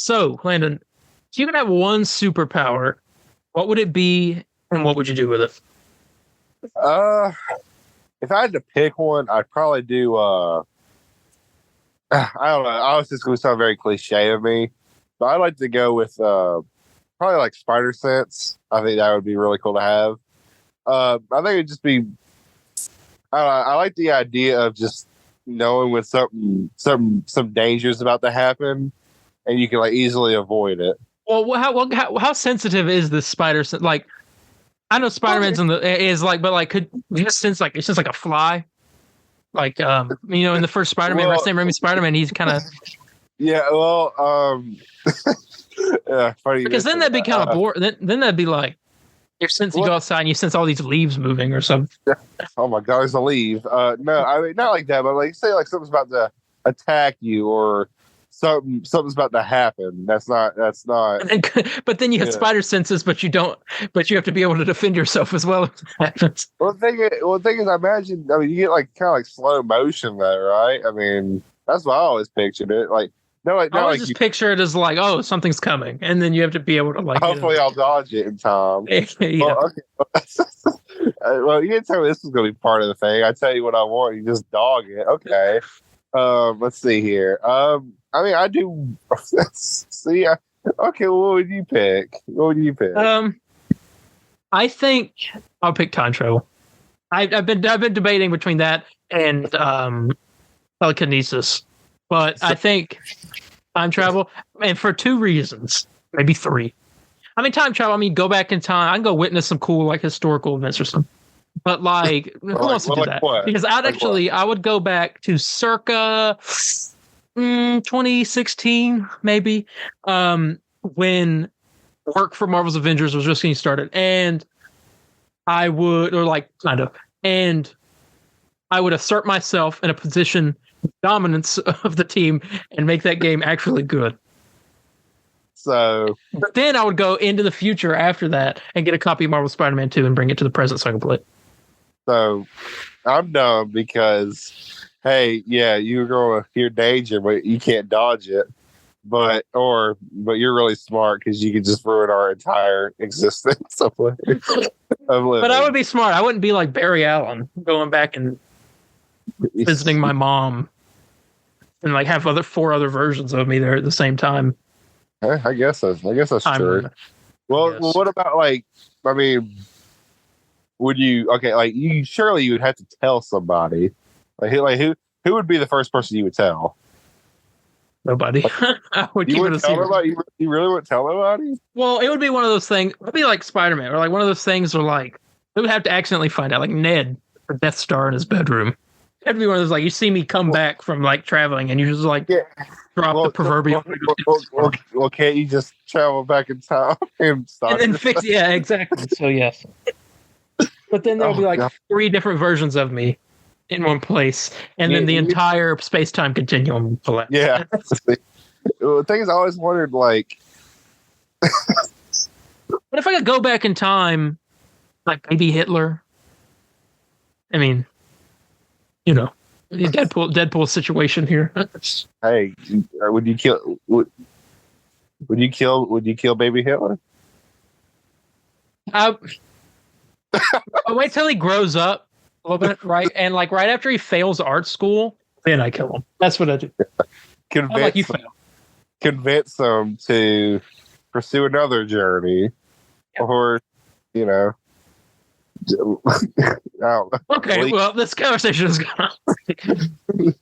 So, Landon, if you could have one superpower, what would it be, and what would you do with it? Uh, if I had to pick one, I'd probably do. I don't know. I was just going to sound very cliche of me, but I'd like to go with probably like spider sense. I think that would be really cool to have. I think it'd just be. I like the idea of just knowing when some danger's about to happen, and you can like easily avoid it. Well, how sensitive is this spider? Like, I know Spider-Man's but like, could you just sense like it's just like a fly? Like, in the first Spider-Man, Sam Raimi Spider-Man, he's kind of yeah. Well, yeah, funny because then that'd be kind of boring. Then that'd be like your sense you go outside and you sense all these leaves moving or something. Oh my God, there's a leaf. No, I mean not like that, but like say like something's about to attack you or something's about to happen. That's not. But then you have spider senses, but you don't. But you have to be able to defend yourself as well. Well, the thing is, I imagine. I mean, you get like kind of like slow motion there, right? I mean, that's what I always pictured it. Like, no, like, I always just picture it as like, oh, something's coming, and then you have to be able to like. Hopefully, I'll dodge it in time. Yeah. Well, okay. Well, you didn't tell me this was going to be part of the thing. I tell you what I want, you just dog it. Okay. Let's see here. I mean, I do. See, okay. Well, what would you pick? I think I'll pick time travel. I've been debating between that and telekinesis, but I think time travel, and for two reasons, maybe three. I mean, time travel. I mean, go back in time. I can go witness some cool like historical events or something. But like, who wants to do that? What? Because I would go back to circa 2016, maybe, when work for Marvel's Avengers was just getting started, and I would, and I would assert myself in a position of dominance of the team and make that game actually good. So, but then I would go into the future after that and get a copy of Marvel Spider-Man 2 and bring it to the present so I can play it. So, I'm dumb because, hey, yeah, you're going to hear danger, but you can't dodge it. But you're really smart because you could just ruin our entire existence of living. But I would be smart. I wouldn't be like Barry Allen going back and visiting my mom and like have four other versions of me there at the same time. I guess that's true. Well, what about like? I mean, would you? Okay, like you surely you would have to tell somebody. Like who would be the first person you would tell? Nobody. I would keep it a secret. You really wouldn't tell nobody? Well, it would be one of those things. It would be like Spider-Man, or like one of those things where like we would have to accidentally find out, like Ned, the Death Star in his bedroom. It'd be one of those like you see me come back from like traveling, and you just like drop the proverbial. Well, can't you just travel back in time and then fix? Yeah, exactly. So yes, but then there'll be like three different versions of me in one place, and then the entire space-time continuum collapse. Yeah. The thing is, I always wondered, like, but if I could go back in time, like maybe Hitler. I mean, Deadpool situation here. Hey, would you kill baby Hitler? I'll wait till he grows up a little bit, right? And like right after he fails art school, then I kill him. That's what I do. Convince them to pursue another journey, or Okay, well, this conversation is gone.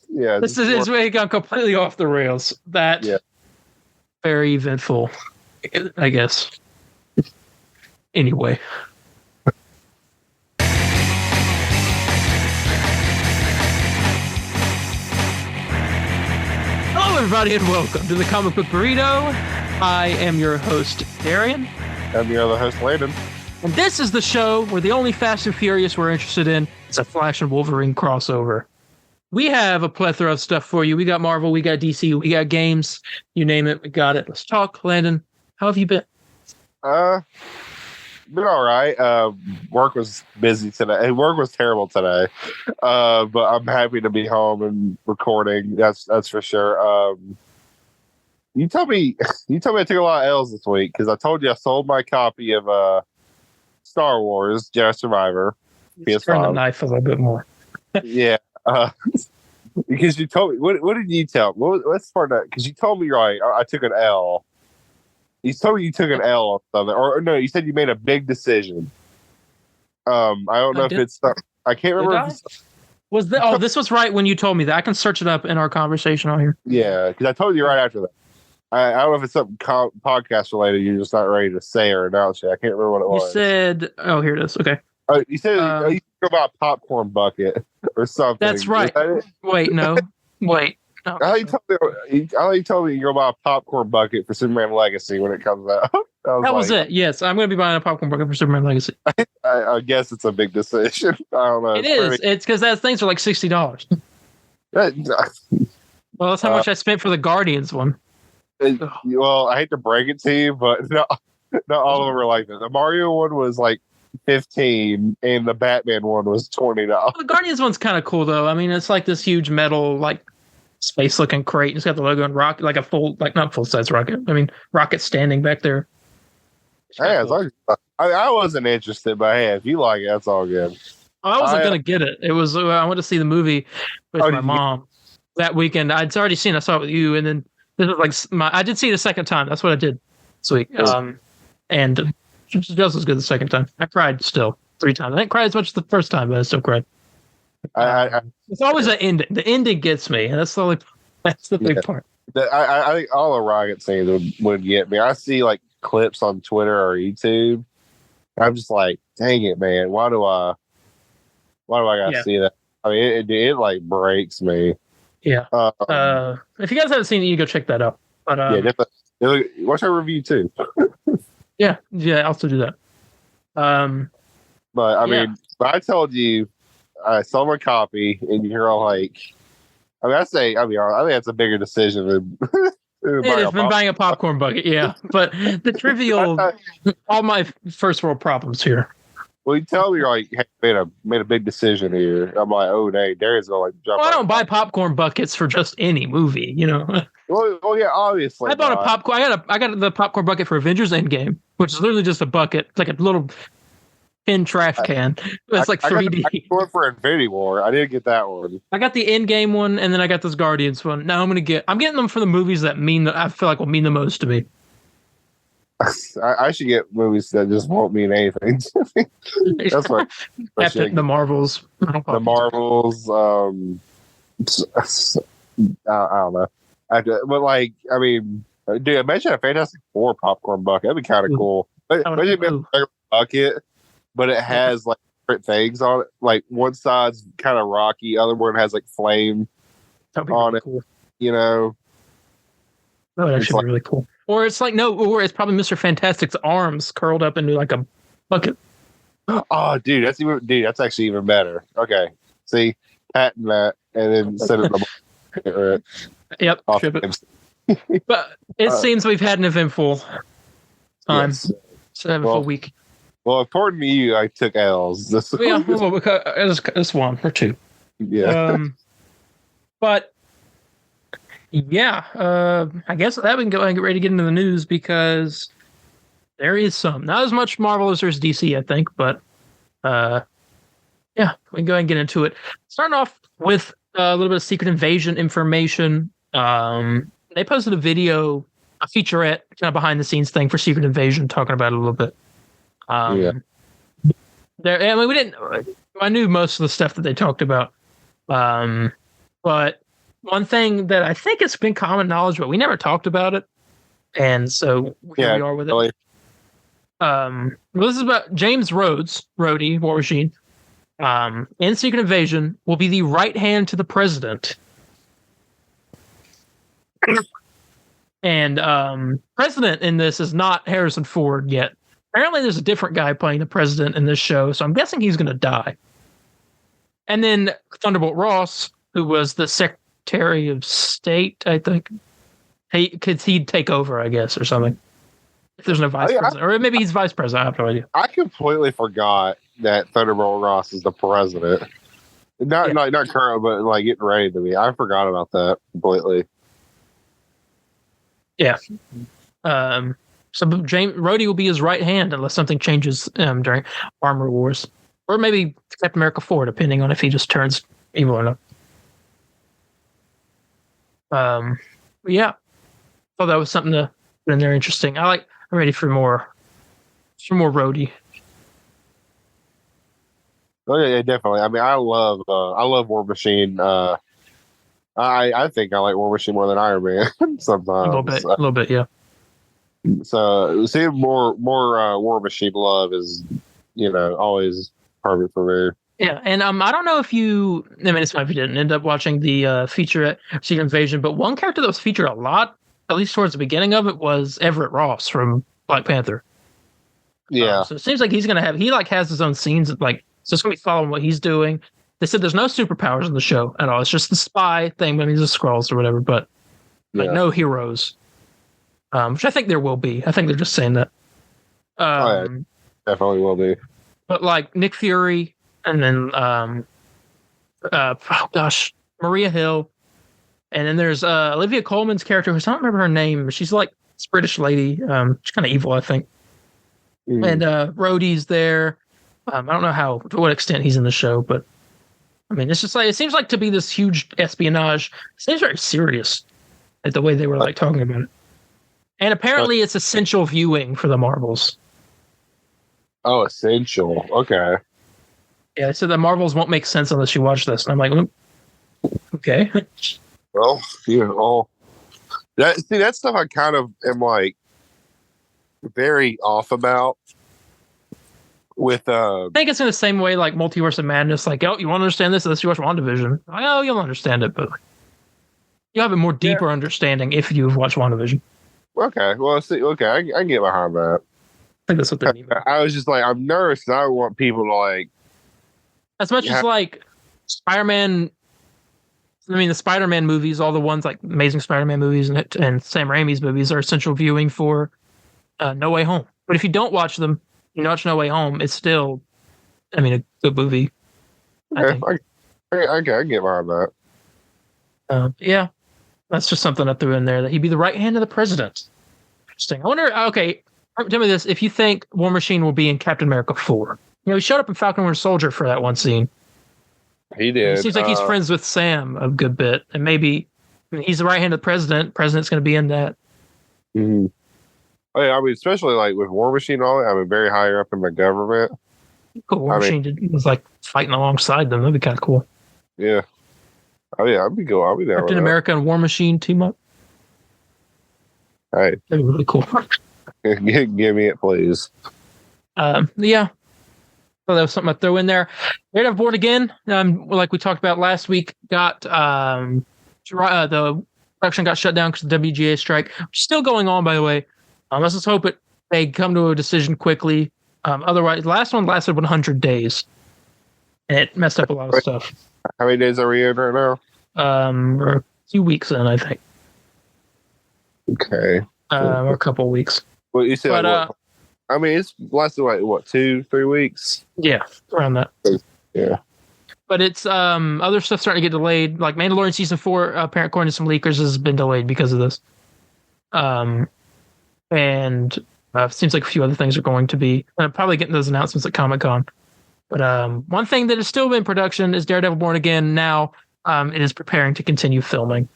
Yeah, this is really gone completely off the rails. Very eventful, I guess. Anyway. Hello, everybody, and welcome to the Comic Book Burrito. I am your host, Darien. I'm your other host, Landon. And this is the show where the only Fast and Furious we're interested in is a Flash and Wolverine crossover. We have a plethora of stuff for you. We got Marvel, we got DC, we got games. You name it, we got it. Let's talk. Landon, how have you been? Been all right. Work was busy today. Work was terrible today. But I'm happy to be home and recording. That's for sure. you told me I took a lot of L's this week because I told you I sold my copy of Star Wars Jedi Survivor PS5. Turn the knife a little bit more. Yeah, because you told me. What did you tell? What's part of that? Because you told me right. I took an L. You told me you took an L on something, or no? You said you made a big decision. I don't know if it's. I can't remember. This was right when you told me that. I can search it up in our conversation on here. Yeah, because I told you right after that. I don't know if it's something podcast related. You're just not ready to say or announce it. I can't remember what it was. You said, "Oh, here it is." Okay. You said you go about a popcorn bucket or something. That's right. Wait, no. Wait. No. I thought you told me you go buy a popcorn bucket for Superman Legacy when it comes out. That was it. Yes, I'm going to be buying a popcorn bucket for Superman Legacy. I guess it's a big decision. I don't know. It is. It's because those things are like $60. Well, that's how much I spent for the Guardians one. Well, I hate to break it to you, but not all of them were like that. The Mario one was like 15 and the Batman one was $20. The Guardians one's kind of cool though. I mean, it's like this huge metal like space looking crate. It's got the logo and rocket, like a full, like not full size rocket. I mean, rocket standing back there. Yeah, cool. I wasn't interested, but hey, if you like it, that's all good. I wasn't gonna get it. It was I went to see the movie with my mom that weekend. I'd already seen. I saw it with you, and then this was like I did see it a second time. That's what I did this week. And just as good the second time. I cried still 3 times. I didn't cry as much as the first time, but I still cried. It's always the ending. The ending gets me, and that's the big part. I think all the rocket scenes would get me. I see like clips on Twitter or YouTube. I'm just like, dang it, man! Why do I gotta see that? I mean, it like breaks me. Yeah. If you guys haven't seen it, you go check that out. But watch our review too. yeah, I'll also do that. But I mean, I told you I sold my copy, and you're all like, I mean, I think that's a bigger decision than. It's been buying a popcorn bucket, yeah. But the trivial, all my first world problems here. Well, you tell me you're like, hey, made a big decision here. I'm like, oh, dang, Darius gonna like jump. Well, I don't buy popcorn buckets for just any movie, you know. Well, yeah, obviously. I bought a popcorn. I got the popcorn bucket for Avengers Endgame, which is literally just a bucket, it's like a little tin trash can. It's like 3D. I got one for Infinity War. I didn't get that one. I got the Endgame one, and then I got this Guardians one. Now I'm getting them for the movies that I feel like will mean the most to me. I should get movies that just won't mean anything. That's what the Marvels. The Marvels. I don't know. But like, I mean, dude, imagine a Fantastic Four popcorn bucket. That'd be kind of cool. Imagine a bucket, but it has like different things on it. Like one side's kind of rocky, other one has like flame on it. Cool. You know. That would actually be really cool. Or it's like or it's probably Mr. Fantastic's arms curled up into like a bucket. Oh, dude, that's actually even better. Okay, see, patent that and then send it. Yep, ship it. But it seems we've had an eventful time. Yes. So have a full week. Well, according to you, I took L's. Because it's 1 or 2. Yeah. But. Yeah, I guess that we can go and get ready to get into the news because there is some. Not as much Marvel as there's DC, I think, but yeah, we can go ahead and get into it. Starting off with a little bit of Secret Invasion information. They posted a video, a featurette, kind of behind the scenes thing for Secret Invasion, talking about it a little bit. I knew most of the stuff that they talked about, but one thing that I think it's been common knowledge, but we never talked about it, and so here we are with it. Well, this is about James Rhodey, War Machine, in Secret Invasion, will be the right hand to the president. And president in this is not Harrison Ford yet. Apparently, there's a different guy playing the president in this show, so I'm guessing he's going to die. And then Thunderbolt Ross, who was the Secretary of State, I think. He'd take over, I guess, or something. If there's no vice president. Or maybe he's vice president. I have no idea. I completely forgot that Thunderbolt Ross is the president. Not current, but like getting ready to be. I forgot about that completely. Yeah. So James Rhodey will be his right hand unless something changes during Armor Wars, or maybe Captain America 4, depending on if he just turns evil or not. But yeah, thought that was something to put in there. Interesting. I'm ready for more Rhodey. Oh yeah, definitely. I mean, I love War Machine. I think I like War Machine more than Iron Man sometimes. A little bit, yeah. So seeing more War Machine love is, always perfect for me. Yeah, and I don't know if you. I mean, it's fine if you didn't end up watching the featurette Secret Invasion, but one character that was featured a lot, at least towards the beginning of it, was Everett Ross from Black Panther. Yeah. So it seems like he has his own scenes. So it's gonna be following what he's doing. They said there's no superpowers in the show at all. It's just the spy thing. But he's a Skrulls or whatever, but no heroes. Which I think there will be. I think they're just saying that. Definitely will be. But like Nick Fury, and then Maria Hill, and then there's Olivia Colman's character, who I don't remember her name, but she's like this British lady. She's kind of evil, I think. And Rhodey's there. I don't know to what extent he's in the show, but I mean, it's just like, it seems like to be this huge espionage. It seems very serious, like the way they were like talking about it. And apparently it's essential viewing for the Marvels. Oh, essential. Okay. Yeah, so the Marvels won't make sense unless you watch this. And I'm like, okay. Well, that stuff I kind of am like very off about. With I think it's in the same way like Multiverse of Madness. Like, oh, you want to understand this? Unless you watch WandaVision. Like, oh, you'll understand it, but you'll have a more deeper understanding if you've watched WandaVision. Okay, well, see, I can get behind that. I think that's what they mean. I was just like, I'm nervous because I don't want people to like. As much as like Spider-Man. I mean, the Spider-Man movies, all the ones like Amazing Spider-Man movies and Sam Raimi's movies are essential viewing for No Way Home. But if you don't watch them, you watch No Way Home, it's still, I mean, a good movie. I get behind that. Yeah, that's just something I threw in there, that he'd be the right hand of the president. Interesting. I wonder, okay, tell me this, if you think War Machine will be in Captain America 4. He showed up in Falcon Winter Soldier for that one scene. He did. It seems like he's friends with Sam a good bit, and maybe he's the right hand of the president. President's going to be in that. Mm-hmm. Oh, yeah, I mean, especially like with War Machine and all that, I mean, very higher up in the government. Cool. War Machine was like fighting alongside them. That'd be kind of cool. Yeah. Oh, yeah, I'd be cool. I'll be there. Captain America and War Machine team up. Hey. That'd be really cool. Give me it, please. Yeah. So that was something I throw in there. Daredevil Born Again, like we talked about last week, got the production got shut down because of the WGA strike, which is still going on, by the way. Let's just hope they come to a decision quickly. Otherwise, the last one lasted 100 days, and it messed up a lot of stuff. How many days are we in right now? We're a few weeks in, I think. Okay. Or a couple of weeks. Well, you said, I mean, it's lasted like what, 2-3 weeks? Yeah, around that. Yeah. But it's other stuff starting to get delayed. Like Mandalorian season 4, apparently according to some leakers, has been delayed because of this. And it seems like a few other things are going to be. Probably getting those announcements at Comic-Con. But one thing that is still in production is Daredevil Born Again. Now it is preparing to continue filming.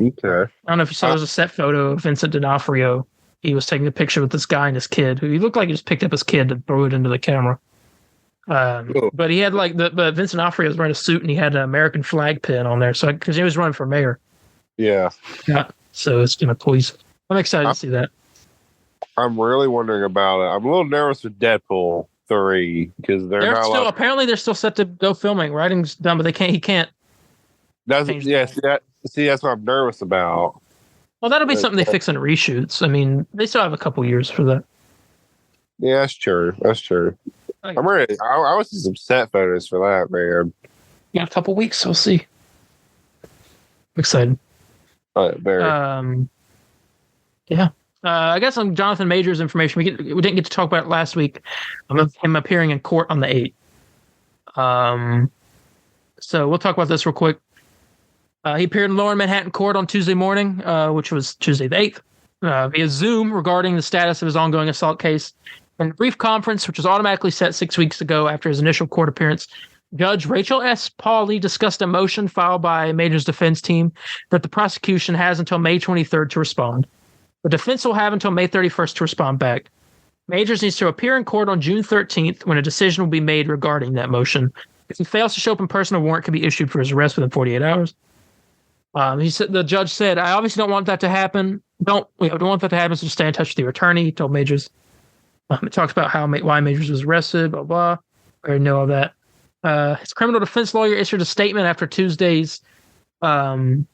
Okay. I don't know if you saw, there's a set photo of Vincent D'Onofrio. He was taking a picture with this guy and his kid, who he looked like he just picked up his kid and threw it into the camera. But he had like but Vincent D'Onofrio was wearing a suit and he had an American flag pin on there, so because he was running for mayor. Yeah. So it's gonna please. I'm excited to see that. I'm really wondering about it. I'm a little nervous with Deadpool 3 because they're not still apparently they're still set to go filming. Writing's done, but he can't. That's what I'm nervous about. Well, that'll be something they fix in reshoots. I mean, they still have a couple years for that. Yeah, that's true. I'm ready. I want to see some set photos for that, man. Yeah, a couple weeks. We'll see. I'm excited. Very. Yeah. I got some Jonathan Majors information. We didn't get to talk about it last week. Him appearing in court on the 8th. So we'll talk about this real quick. He appeared in Lower Manhattan Court on Tuesday morning, which was Tuesday the 8th, via Zoom regarding the status of his ongoing assault case. In a brief conference, which was automatically set 6 weeks ago after his initial court appearance, Judge Rachel S. Pauley discussed a motion filed by Major's defense team that the prosecution has until May 23rd to respond. The defense will have until May 31st to respond back. Majors needs to appear in court on June 13th when a decision will be made regarding that motion. If he fails to show up in person, a warrant can be issued for his arrest within 48 hours. He said the judge said, "I obviously don't want that to happen. Don't want that to happen. So just stay in touch with your attorney." He told Majors. It talks about why Majors was arrested. Blah blah. I already know all that. His criminal defense lawyer issued a statement after Tuesday's. Wait,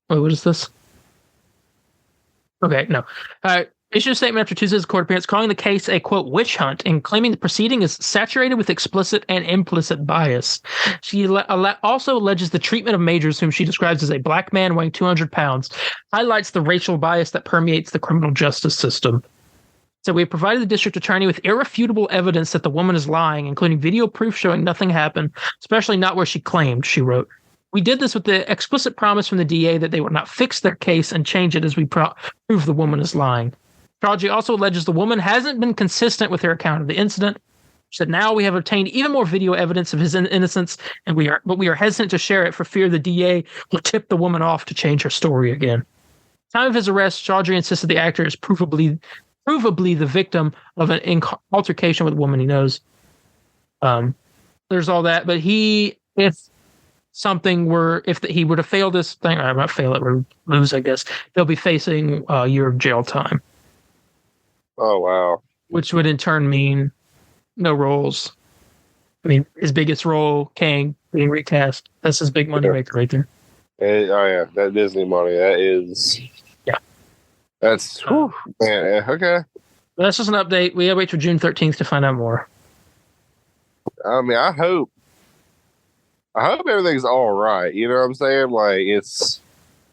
what is this? Okay, no. Issued a statement after Tuesday's court appearance calling the case a, quote, witch hunt and claiming the proceeding is saturated with explicit and implicit bias. She also alleges the treatment of Majors, whom she describes as a black man weighing 200 pounds, highlights the racial bias that permeates the criminal justice system. So we have provided the district attorney with irrefutable evidence that the woman is lying, including video proof showing nothing happened, especially not where she claimed, she wrote. We did this with the explicit promise from the DA that they would not fix their case and change it as we prove the woman is lying. Charge also alleges the woman hasn't been consistent with her account of the incident. She said, now we have obtained even more video evidence of his innocence, and we are hesitant to share it for fear the DA will tip the woman off to change her story again. At the time of his arrest, Chaudhry insisted the actor is provably the victim of an altercation with a woman he knows. There's all that, but he would have failed this thing, or not fail it, or lose, I guess, they'll be facing a year of jail time. Oh, wow. Which would in turn mean no roles. I mean, his biggest role, Kang, being recast. That's his big money maker right there. Yeah. That Disney money. That is. Yeah. That's. Man, okay. That's just an update. We gotta wait till June 13th to find out more. I mean, I hope everything's all right. You know what I'm saying? Like, it's.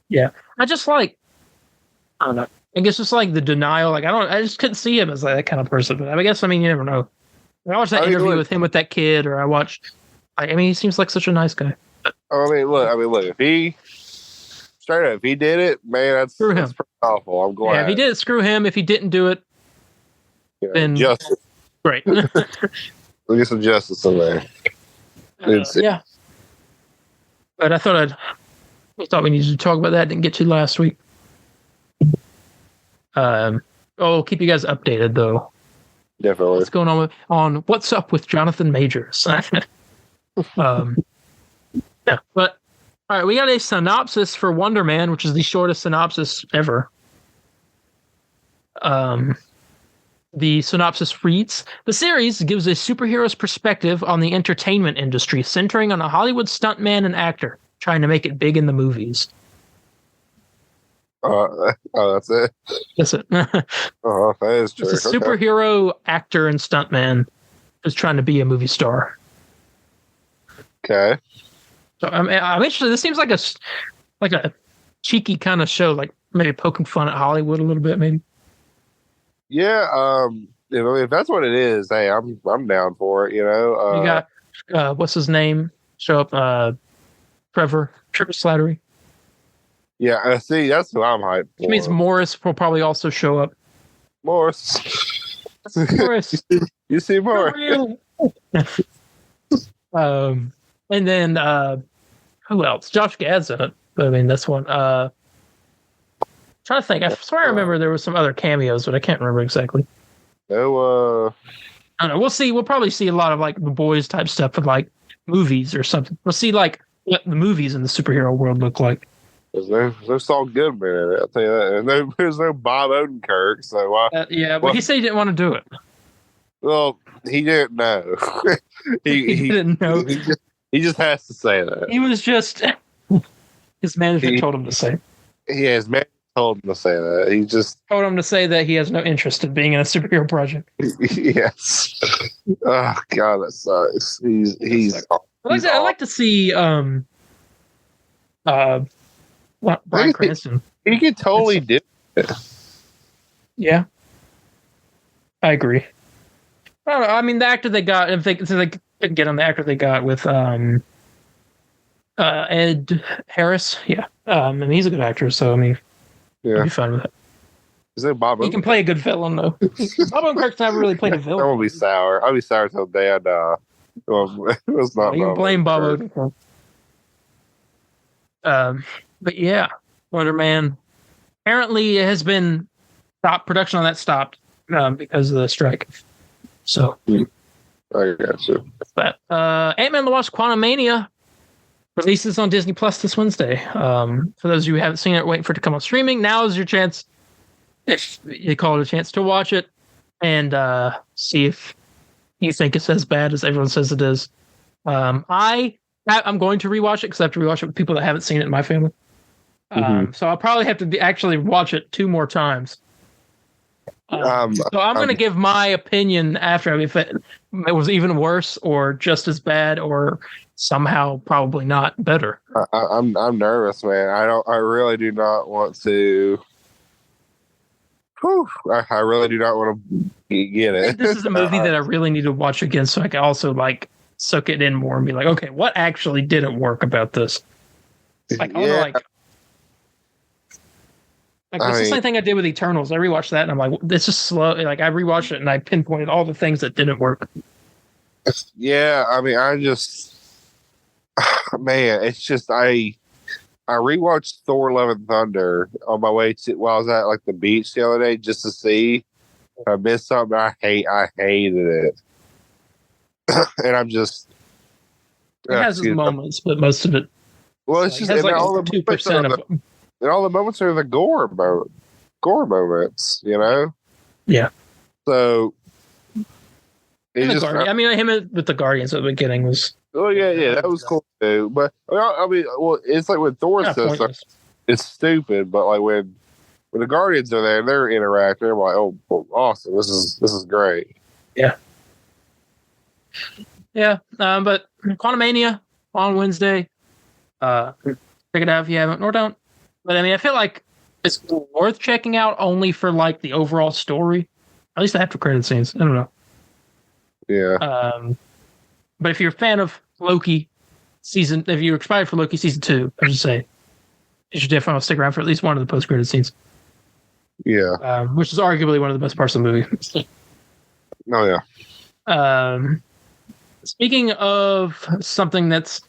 Yeah. I don't know. I guess it's like the denial. Like, I just couldn't see him as like that kind of person. But I guess, you never know. I watched that interview with him with that kid, or I watched. He seems like such a nice guy. Look. If he did it, man, that's pretty awful. I'm glad. Yeah, if he did it, screw him. If he didn't do it, then justice. Great. We'll get some justice in there. Yeah. But I thought we needed to talk about that. Didn't get to last week. Keep you guys updated though. Definitely. What's going on What's Up with Jonathan Majors? Yeah, but all right, we got a synopsis for Wonder Man, which is the shortest synopsis ever. The synopsis reads: the series gives a superhero's perspective on the entertainment industry, centering on a Hollywood stuntman and actor trying to make it big in the movies. That's it. That's it. That is true. It's a superhero actor and stuntman who's trying to be a movie star. Okay. So I'm interested. This seems like a cheeky kind of show, like maybe poking fun at Hollywood a little bit, maybe. Yeah. If that's what it is, hey, I'm down for it. You got what's his name? Show up. Trevor Slattery. Yeah, see, that's who I'm hyped for. Which means Morris will probably also show up. Morris. You see Morris. And then who else? Josh Gad's in it. But that's one. Trying to think. I swear I remember there was some other cameos, but I can't remember exactly. No, I don't know. We'll see. We'll probably see a lot of like the boys type stuff with like movies or something. We'll see like what the movies in the superhero world look like. There's Saul Goodman in it, I'll tell you that. And there's no Bob Odenkirk, so why? But he said he didn't want to do it. Well, he didn't know. he didn't know. He just has to say that. He was just his manager told him to say. Yeah, his manager told him to say that. He just told him to say that he has no interest in being in a superhero project. Yes. Oh God, that sucks. I'd like to see Bryan Cranston. He could totally do it. Yeah, I agree. I don't know. I mean, the actor they got, if they could get on the actor they got with Ed Harris. Yeah. And he's a good actor, so I mean, I'd be fine with it. Is it Bob? He can play a good villain, though. Bob Odenkirk's never really played a villain. I'm gonna be sour. I'll be sour till the day I die. Well, it was not. You can blame Bob Odenkirk. But yeah, Wonder Man. Apparently, it has been stopped. Production on that stopped because of the strike. So, I got you. That Ant-Man and the Wasp: Quantumania releases on Disney Plus this Wednesday. For those of you who haven't seen it, waiting for it to come on streaming, now is your chance, if you call it a chance, to watch it and see if you think it's as bad as everyone says it is. I'm going to rewatch it because I have to rewatch it with people that haven't seen it in my family. So I'll probably have to actually watch it 2 more times. So I'm going to give my opinion after, if it was even worse or just as bad or somehow probably not better. I'm nervous, man. I really do not want to. I really do not want to get it. This is a movie that I really need to watch again so I can also like soak it in more and be like, okay, what actually didn't work about this? Like, I want to it's the same thing I did with Eternals. I rewatched that and I'm like, this is slow. Like, I rewatched it and I pinpointed all the things that didn't work. Yeah, I mean, man, it's just I rewatched Thor: Love and Thunder on my way to while I was at like the beach the other day just to see if I missed something. I hated it, and I'm just. It has its moments, but most of it. Well, it's just like all the 2% of them. And all the moments are the gore moments, you know? Yeah. So. I mean, him with the Guardians at the beginning was. Oh, yeah, that was cool too. But, I mean, well, it's like when Thor says something, it's stupid, but like when the Guardians are there, they're interacting, I'm like, oh, awesome. This is great. Yeah. Yeah. But Quantumania on Wednesday. Check it out if you haven't, or don't. But I mean, I feel like it's worth checking out only for like the overall story, at least the after credit scenes. I don't know. Yeah. But if you're a fan of Loki if you're excited for Loki season 2, I should say, you should definitely stick around for at least one of the post credit scenes. Yeah. Which is arguably one of the best parts of the movie. Oh yeah. Speaking of something that's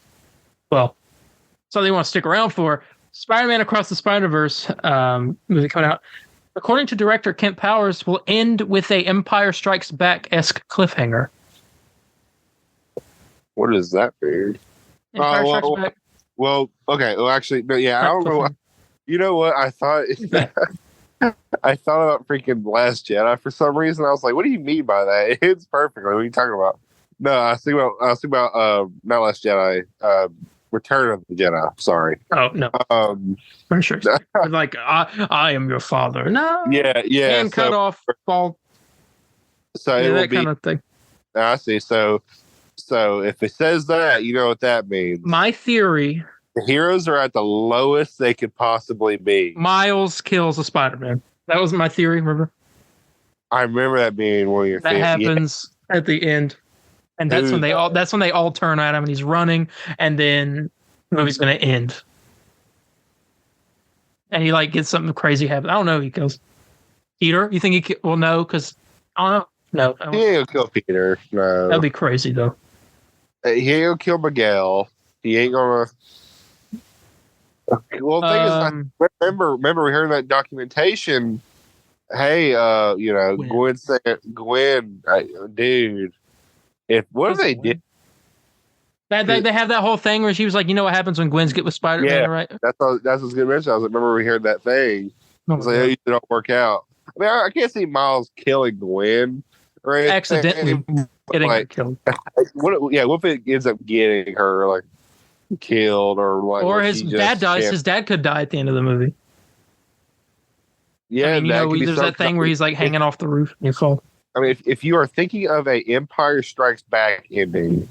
something you want to stick around for. Spider-Man Across the Spider-Verse movie coming out, according to director Kent Powers, will end with a Empire Strikes Back-esque cliffhanger. What does that mean? Empire Strikes Back. Well, okay. Well, actually, no, yeah, I don't know. You know what? I thought I thought about freaking Last Jedi for some reason. I was like, what do you mean by that? It's perfect. What are you talking about? No, I was thinking about not Last Jedi. Return of the Jedi. Sorry. Oh no. I'm sure. Like I am your father. No. Yeah. And cut off. Fall. So it will that be, kind of thing. I see. So if it says that, you know what that means. My theory. The heroes are at the lowest they could possibly be. Miles kills a Spider-Man. That was my theory. Remember? I remember that being one of your. That happens at the end. And that's when they all turn at him and he's running, and then the movie's gonna end. And he like gets something crazy happen. I don't know who he kills. Peter? You think he well no, because I don't know. No. He ain't gonna kill Peter. No. That'd be crazy though. He ain't gonna kill Miguel. He ain't gonna. Well, the thing is, remember we heard that documentation. Hey, Gwen said, dude. What if they did? They have that whole thing where she was like, you know what happens when Gwen's get with Spider-Man, right? That's what's good mention. I was like, remember we heard that thing. I was like, it don't work out. I mean, I can't see Miles killing Gwen or anything. Accidentally getting her killed. What if it ends up getting her like killed or his dad dies? His dad could die at the end of the movie. Yeah, I mean, there's that thing where he's like hanging off the roof and he falls. I mean, if you are thinking of a Empire Strikes Back ending,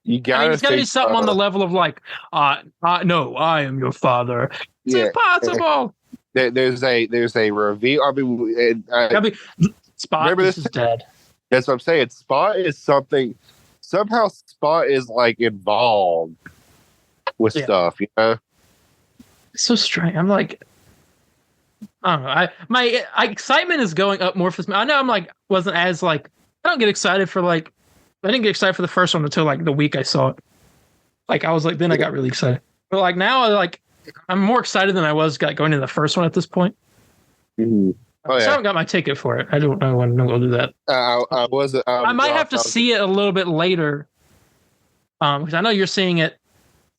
you gotta. It's gotta be something on the level of like, no, I am your father. It's impossible. There's a reveal. I mean, Spot is dead. That's what I'm saying. Spot is something. Somehow, Spot is like involved with stuff, you know. It's so strange. I'm like, I don't know. My excitement is going up more for this. I know I'm like wasn't as like I don't get excited for like I didn't get excited for the first one until like the week I saw it. Like I was like then I got really excited. But like now I'm more excited than I was going into the first one at this point. Mm-hmm. So I haven't got my ticket for it. I don't know when we'll do that. I might have to see it a little bit later. Because I know you're seeing it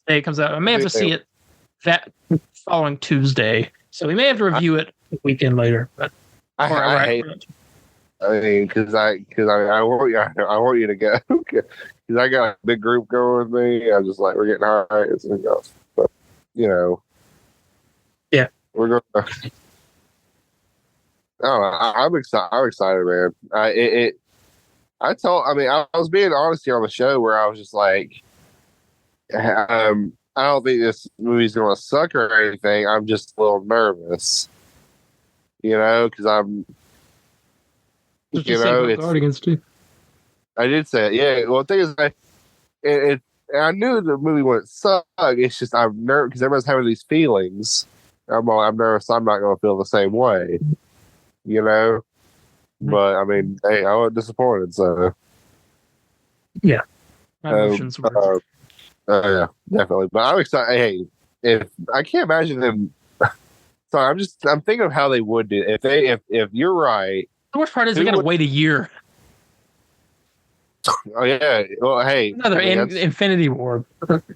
the day it comes out. I may have to see it that following Tuesday. So we may have to review it a weekend later. But I hate it. I mean, because I want you to go because I got a big group going with me. I'm just like we're getting high. It's gonna go, but you know, yeah, we're going. I'm excited. I'm excited, man. I was being honest here on the show where I was just like, I don't think this movie's going to suck or anything. I'm just a little nervous, you know, because I'm, it's Guardians too. I did say it, yeah. Well, the thing is, I knew the movie wouldn't suck. It's just I'm nervous because everyone's having these feelings. I'm nervous. I'm not going to feel the same way. You know, but I mean, hey, I was disappointed. So, yeah, my emotions were. Yeah, definitely. But I'm excited. Hey, if I can't imagine them. Sorry, I'm thinking of how they would do it. If you're right. The worst part is we got to wait a year. Oh yeah. Well, hey, another Infinity War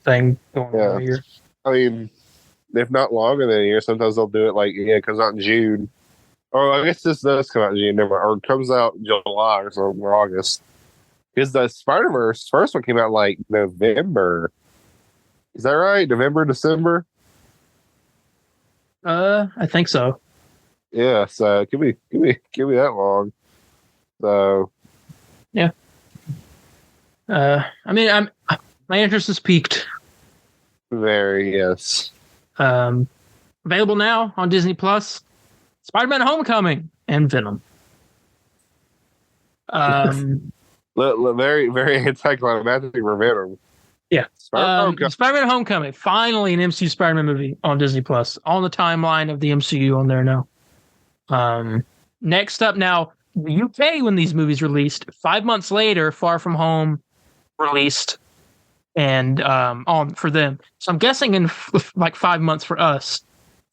thing going on here. I mean, if not longer than a year, sometimes they'll do it like it comes out in June. Or I guess this does come out in June, or it comes out in July or something, or August. Because the Spider-Verse first one came out like November. Is that right? November, December? I think so. Yeah, so it could be that long. So yeah. I mean, my interest is piqued. Very, yes. Available now on Disney Plus. Spider-Man: Homecoming and Venom. Very, very anticlimactic for Venom. Yeah. Spider-Man: Homecoming. Finally, an MCU Spider-Man movie on Disney Plus. On the timeline of the MCU on there now. Next up now, the UK when these movies released. 5 months later, Far From Home released, and on for them. So I'm guessing in like 5 months for us,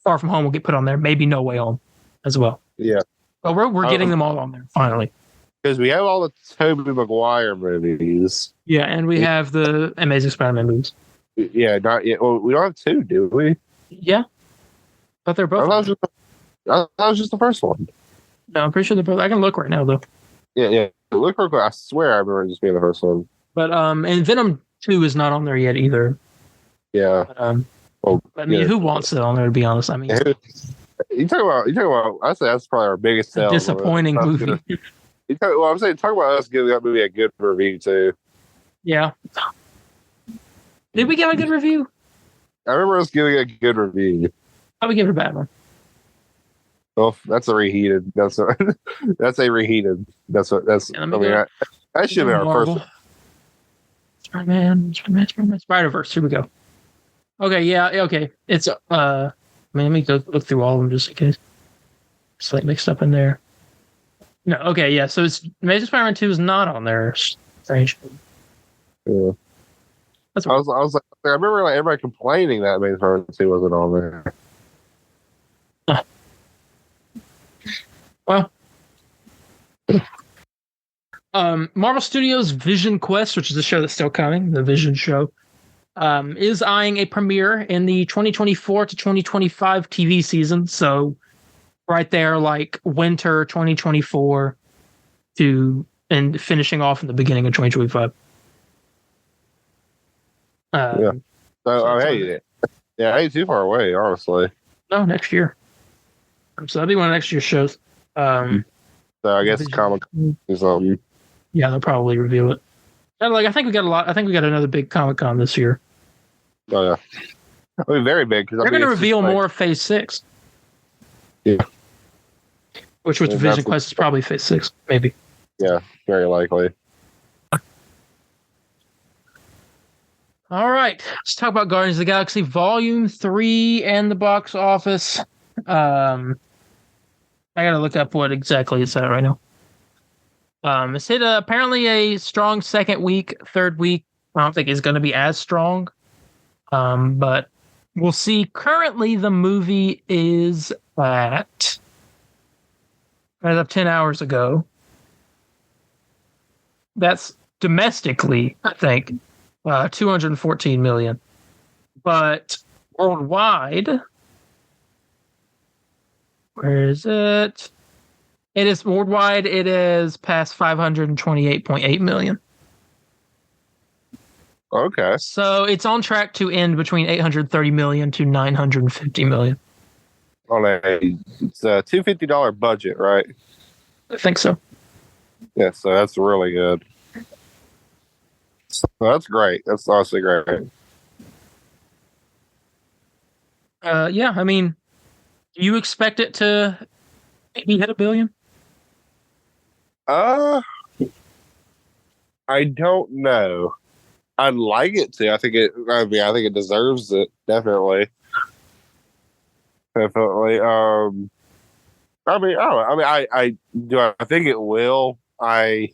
Far From Home will get put on there. Maybe No Way Home as well. Yeah. But we're getting them all on there finally. Because we have all the Tobey Maguire movies. Yeah, and we have the Amazing Spider-Man movies. Yeah, not yet. Well, we don't have two, do we? Yeah. But they're both. That was just the first one. No, I'm pretty sure they're both. I can look right now, though. Yeah. Look real quick. I swear I remember it just being the first one. But, and Venom 2 is not on there yet either. Yeah. But, I mean, who wants it on there, to be honest? I mean, you talk about, I'd say that's probably our biggest sale. Disappointing movie. I'm saying, talk about us giving that movie a good review, too. Yeah. Did we give a good review? I remember us giving a good review. How we give it a bad one? Well, that's a reheated. That's a reheated. That should have been our first one. Spider-Man, Spider-Verse. Here we go. Okay, yeah, okay. It's let me go look through all of them just in case. It's like mixed up in there. No, okay, yeah. So it's Amazing Spider-Man 2 is not on there. Strange. Yeah. That's I was like, I remember like everybody complaining that Amazing Spider-Man 2 wasn't on there. Well, Marvel Studios' Vision Quest, which is a show that's still coming, the Vision show, is eyeing a premiere in the 2024 to 2025 TV season. So right there, like winter 2024 and finishing off in the beginning of 2025. Yeah. So, hey, yeah, I ain't too far away, honestly. No, next year. So that'll be one of next year's shows. So I guess Comic-Con is yeah, they'll probably reveal it. And I think we got a lot. I think we got another big Comic-Con this year. Oh yeah, I mean very big because they're going to reveal more of Phase 6. Yeah, which Vision Quest is probably Phase 6, maybe. Yeah, very likely. All right, let's talk about Guardians of the Galaxy Volume 3 and the box office. I gotta look up what exactly it's at right now. It's hit apparently a strong second week. Third week, I don't think is going to be as strong. But we'll see. Currently, the movie is at, as of 10 hours ago, that's domestically, I think, 214 million. But worldwide, where is it? It is worldwide, it is past 528.8 million. Okay. So it's on track to end between 830 million to 950 million. On it's a $250 budget, right? I think so. Yeah, so that's really good. So that's great. That's honestly great. Yeah, I mean, do you expect it to maybe hit $1 billion? I don't know. I'd like it to. I think it deserves it. Definitely. Definitely. I mean, I do. I think it will. I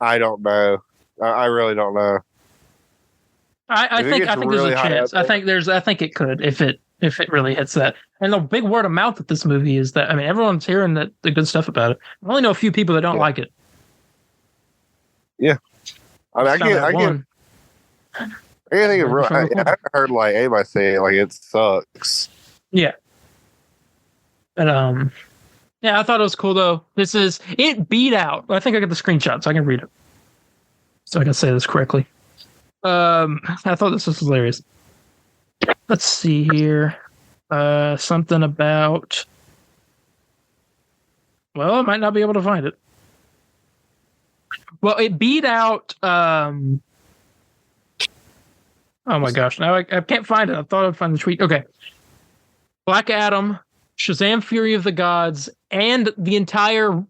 don't know. I really don't know. I think there's really a chance. I think it could if it really hits that. And the big word of mouth with this movie is that, I mean, everyone's hearing the good stuff about it. I only know a few people that don't like it. Yeah. I mean, I can't think of real. I heard like anybody say like it sucks. Yeah. But yeah, I thought it was cool though. It beat out. I think I got the screenshot so I can read it. So I can say this correctly. I thought this was hilarious. Let's see here. Something about. Well, I might not be able to find it. Well, it beat out. Oh my gosh! Now I can't find it. I thought I'd find the tweet. Okay. Black Adam, Shazam: Fury of the Gods, and the entire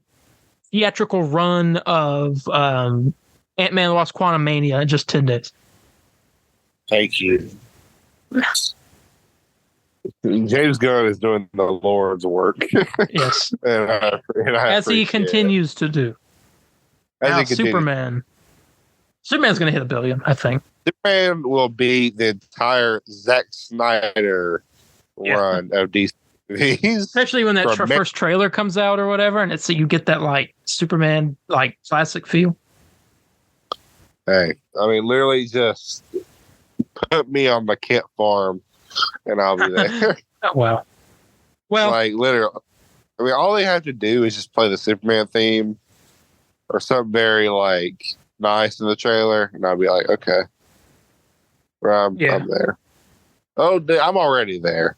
theatrical run of Ant-Man and the Wasp: Quantumania in just 10 days. Thank you. James Gunn is doing the Lord's work. Yes. As he continues to do. Now, Superman. Superman's going to hit $1 billion, I think. Superman will be the entire Zack Snyder run of DC movies. Especially when that first trailer comes out or whatever, and you get that like Superman like classic feel. Hey, I mean, literally just put me on the Kent farm and I'll be there. Oh, wow. Well, like literally, I mean, all they have to do is just play the Superman theme or something very like nice in the trailer, and I'll be like, okay, I'm there. Oh, I'm already there.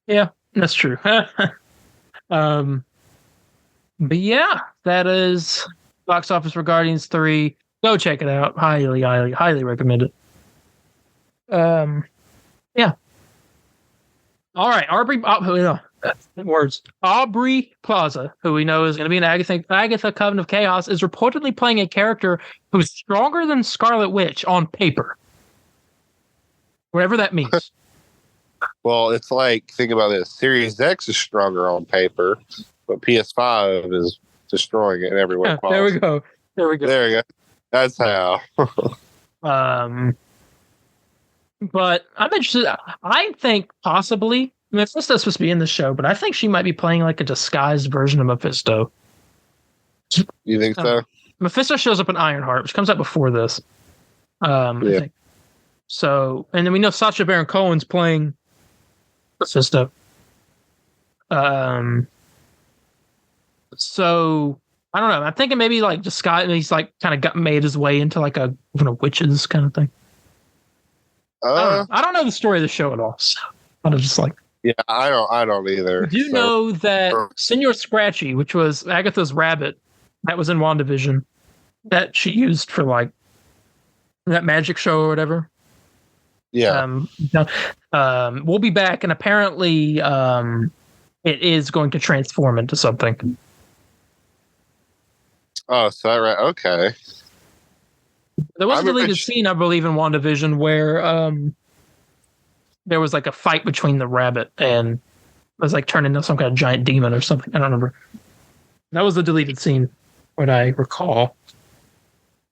Yeah, that's true. But yeah, that is box office for Guardians 3. Go check it out. Highly, highly, highly recommend it. Yeah. All right, Aubrey Plaza, who we know is going to be an Agatha Coven of Chaos, is reportedly playing a character who's stronger than Scarlet Witch on paper. Whatever that means. Well, it's like, think about this. Series X is stronger on paper, but PS5 is destroying it in every way possible. There we go. That's how. But I'm interested. I think possibly, Mephisto's supposed to be in the show, but I think she might be playing like a disguised version of Mephisto. You think so? Mephisto shows up in Ironheart, which comes out before this. I think. So, and then we know Sacha Baron Cohen's playing Mephisto. So I don't know. I'm thinking maybe like disguise. He's like kind of got made his way into like a witches kind of thing. I don't know the story of the show at all. So I'm just like, yeah, I don't either. Do you know that Senor Scratchy, which was Agatha's rabbit, that was in WandaVision, that she used for like that magic show or whatever? Yeah. We'll be back, and apparently, it is going to transform into something. Oh, so that right? Okay. There was a I'm deleted rich. scene, I believe, in WandaVision where there was like a fight between the rabbit and it was like turned into some kind of giant demon or something. I don't remember. That was the deleted scene, what I recall.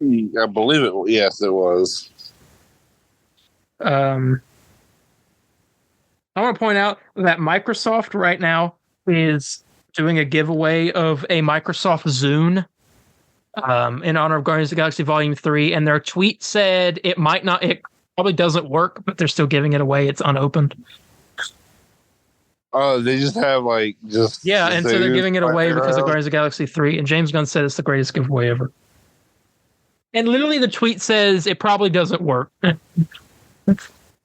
I believe it. Yes, it was. I want to point out that Microsoft right now is doing a giveaway of a Microsoft Zune in honor of Guardians of the Galaxy Volume 3. And their tweet said it probably doesn't work, but they're still giving it away. It's unopened. Oh, they just have like just Yeah, and so they're zoos giving it away flying because of around. Guardians of the Galaxy 3. And James Gunn said it's the greatest giveaway ever. And literally the tweet says it probably doesn't work.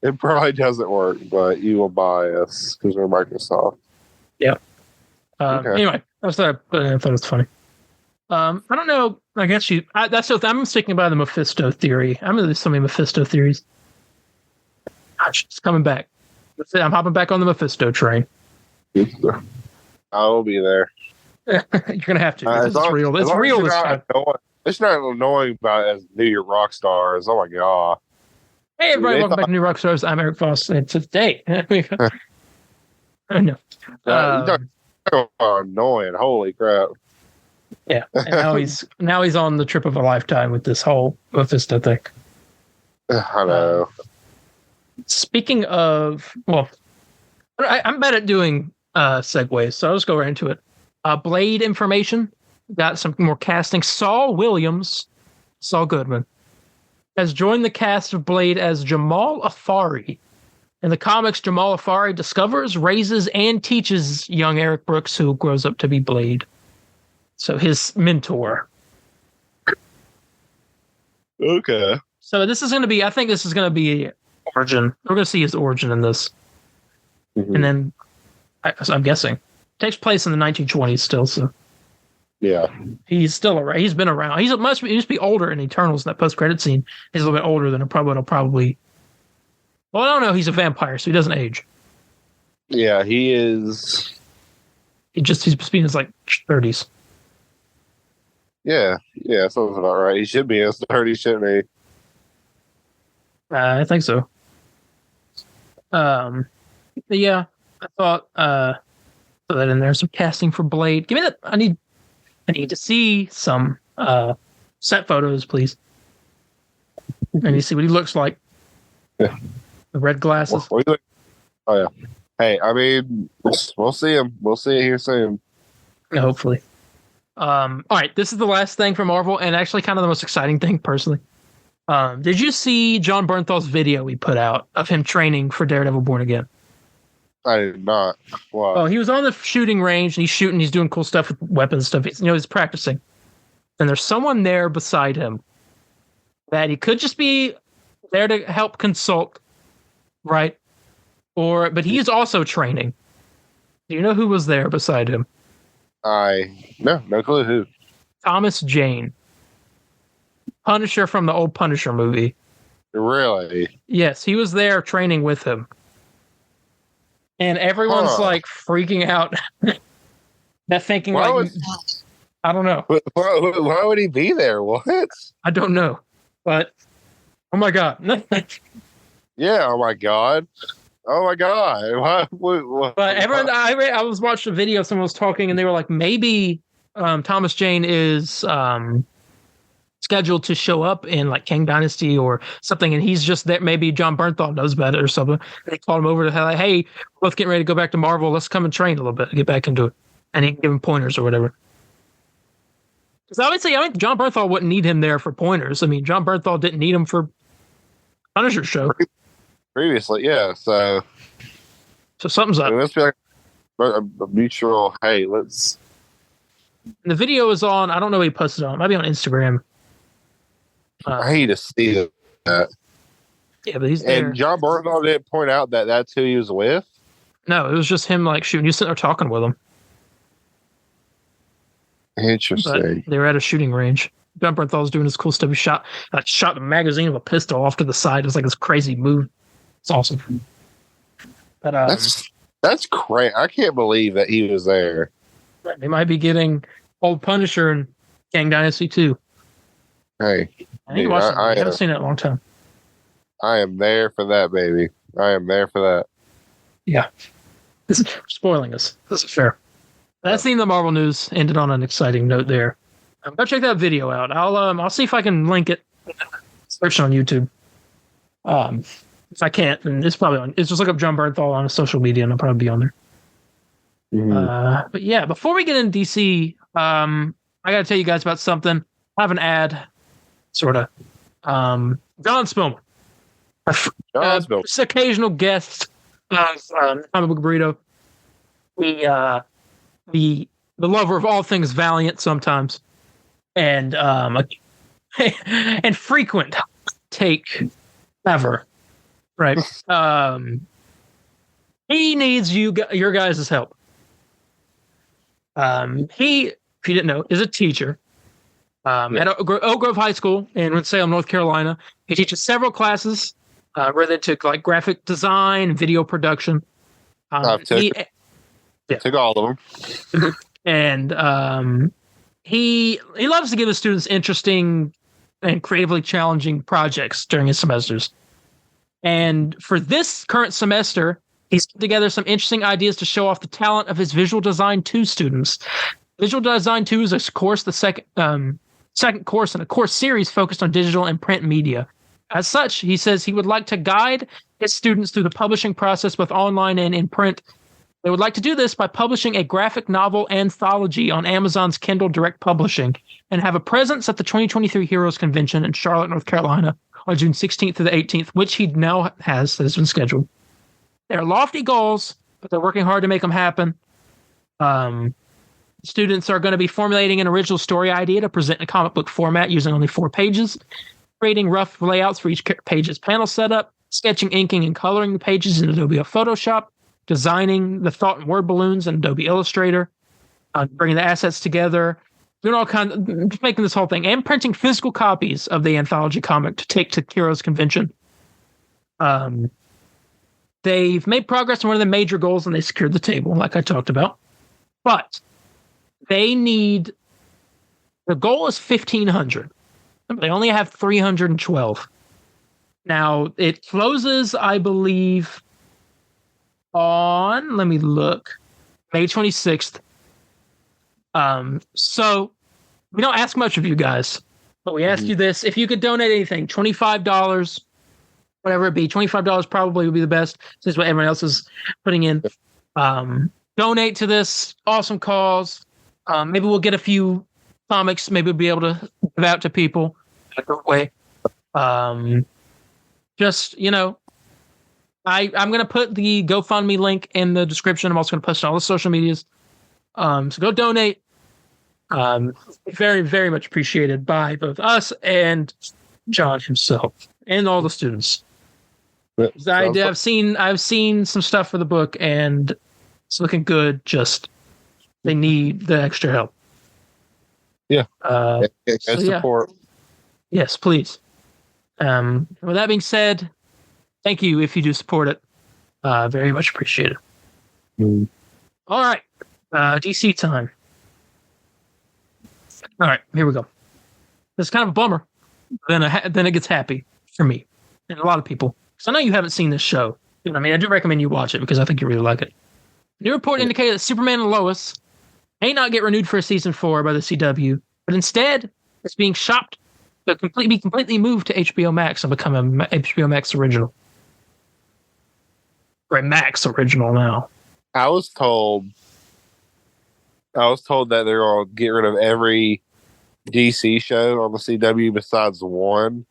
It probably doesn't work, but you will buy us because we're Microsoft. Yeah. Okay. Anyway, I thought it was funny. I don't know. I guess I'm sticking by the Mephisto theory. I'm into so many Mephisto theories. Gosh, it's coming back. That's it. I'm hopping back on the Mephisto train. I will be there. You're gonna have to. It's real. It's real this time. It's not annoying about it as New Year rock stars. Oh my god! Hey everybody, welcome back to New Rock Stars. I'm Eric Foss, and today I know. Annoying! Holy crap! Yeah, and now he's on the trip of a lifetime with this whole Mephisto thing. I know. Speaking of, well, I'm bad at doing segues, so I'll just go right into it. Blade information. Got some more casting. Saul Goodman, has joined the cast of Blade as Jamal Afari. In the comics, Jamal Afari discovers, raises, and teaches young Eric Brooks, who grows up to be Blade. So his mentor. Okay. So I think this is going to be origin. We're going to see his origin in this. Mm-hmm. And then, I'm guessing, it takes place in the 1920s still, so. Yeah. He's still around. He's been around. He must be older in Eternals in that post-credit scene. He's a little bit older than it'll probably. Well, I don't know. He's a vampire, so he doesn't age. Yeah, he is. He's in his like 30s. Yeah, sounds about right. He should be in his 30s, shouldn't he? I think so. Yeah, I thought put that in there. Some casting for Blade. Give me that. I need to see some set photos, please. I need to see what he looks like. Yeah. The red glasses. Oh yeah. Hey, I mean, we'll see him. We'll see it here soon. Yeah, hopefully. All right, this is the last thing from Marvel, and actually kind of the most exciting thing, personally. Did you see John Bernthal's video he put out of him training for Daredevil Born Again? I did not. Wow. Oh, he was on the shooting range, and he's shooting. He's doing cool stuff with weapons and stuff. He's practicing. And there's someone there beside him that he could just be there to help consult, right? But he's also training. Do you know who was there beside him? No clue who. Thomas Jane. Punisher from the old Punisher movie. Really? Yes, he was there training with him. And everyone's like freaking out. They're thinking I don't know. Why would he be there? What? I don't know. But oh my god. Yeah, oh my god. Oh my god. What? But everyone I was watching a video, someone was talking and they were like, maybe Thomas Jane is scheduled to show up in like Kang Dynasty or something, and he's just there. Maybe John Bernthal knows about it or something. They called him over to like, hey, we're both getting ready to go back to Marvel. Let's come and train a little bit, get back into it, and he can give him pointers or whatever. Because obviously, I think John Bernthal wouldn't need him there for pointers. I mean, John Bernthal didn't need him for Punisher show previously, yeah. So something's up. It must be like a mutual. Hey, let's. And the video is on. I don't know what he posted on. It might be on Instagram. I hate to see that. Yeah, but he's there. And John Bernthal didn't point out that that's who he was with. No, it was just him like shooting. You sitting there talking with him. Interesting. But they were at a shooting range. John Bernthal was doing his cool stuff. He shot the magazine of a pistol off to the side. It was like this crazy move. It's awesome. But that's crazy. I can't believe that he was there. They might be getting old Punisher and Kang Dynasty too. Hey, I need to watch that. I haven't seen it in a long time. I am there for that, baby. I am there for that. Yeah. This is spoiling us. This is fair. That's the end of the Marvel news. Ended on an exciting note there. Go check that video out. I'll see if I can link it. Search it on YouTube. If I can't, then it's probably on. It's just look up John Bernthal on social media, and I'll probably be on there. Mm-hmm. But yeah, before we get into DC, I got to tell you guys about something. I have an ad, sort of. John Spillman, just occasional guest of Comic Book Burrito. The lover of all things Valiant sometimes, and and frequent take ever, right? He needs your guys' help. He, if you didn't know, is a teacher at Oak Grove High School in Winston-Salem, North Carolina. He teaches several classes related to like graphic design, video production. Took all of them. And he loves to give his students interesting and creatively challenging projects during his semesters. And for this current semester, he's put together some interesting ideas to show off the talent of his Visual Design 2 students. Visual Design 2 is a course, the second course in a course series focused on digital and print media. As such, he says he would like to guide his students through the publishing process, both online and in print. They would like to do this by publishing a graphic novel anthology on Amazon's Kindle Direct Publishing and have a presence at the 2023 Heroes Convention in Charlotte, North Carolina on June 16th through the 18th, which he now has, that has been scheduled. They're lofty goals, but they're working hard to make them happen. Students are going to be formulating an original story idea to present in a comic book format using only 4 pages, creating rough layouts for each page's panel setup, sketching, inking, and coloring the pages in Adobe Photoshop, designing the thought and word balloons in Adobe Illustrator, bringing the assets together, doing all kinds of, making this whole thing, and printing physical copies of the anthology comic to take to Heroes Convention. They've made progress on one of the major goals, and they secured the table, like I talked about. But they need, the goal is 1,500. They only have 312. Now, it closes, I believe, on, let me look, May 26th. So we don't ask much of you guys, but we ask you this. If you could donate anything, $25, whatever it be, $25 probably would be the best. This is what everyone else is putting in. Donate to this awesome cause. Maybe we'll get a few comics. Maybe we'll be able to give out to people in a good way. Just, you know, I'm going to put the GoFundMe link in the description. I'm also going to post on all the social medias. So go donate. Very, very much appreciated by both us and John himself and all the students. I've seen some stuff for the book, and it's looking good. Just they need the extra help. Yeah. Support. Yes, please. With that being said, thank you if you do support it. Very much appreciated. All right. DC time. All right, here we go. It's kind of a bummer. Then it gets happy for me and a lot of people. So I know you haven't seen this show. I mean, I do recommend you watch it because I think you really like it. New report indicated that Superman and Lois may not get renewed for season 4 by the CW, but instead it's being shopped to be completely moved to HBO Max and become an HBO Max original. Or a Max original now. I was told that they're going to get rid of every DC show on the CW besides one.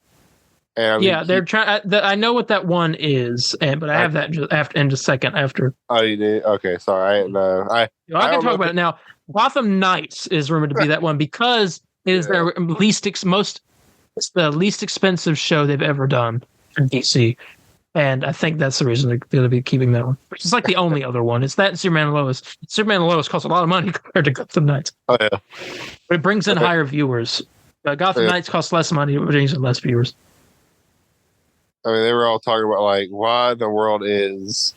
And yeah, they're trying. I know what that one is, but I have that in just a second after. Oh, you did? Okay, sorry. I didn't know. I can talk about it now. Gotham Knights is rumored to be that one because it is their it's the least expensive show they've ever done for DC. And I think that's the reason they're going to be keeping that one. Which is like the only other one. It's that and Superman and Lois. Superman and Lois costs a lot of money compared to Gotham Knights. Oh, yeah. But it brings in higher viewers. Gotham Knights costs less money, but brings in less viewers. I mean, they were all talking about, like, why the world is...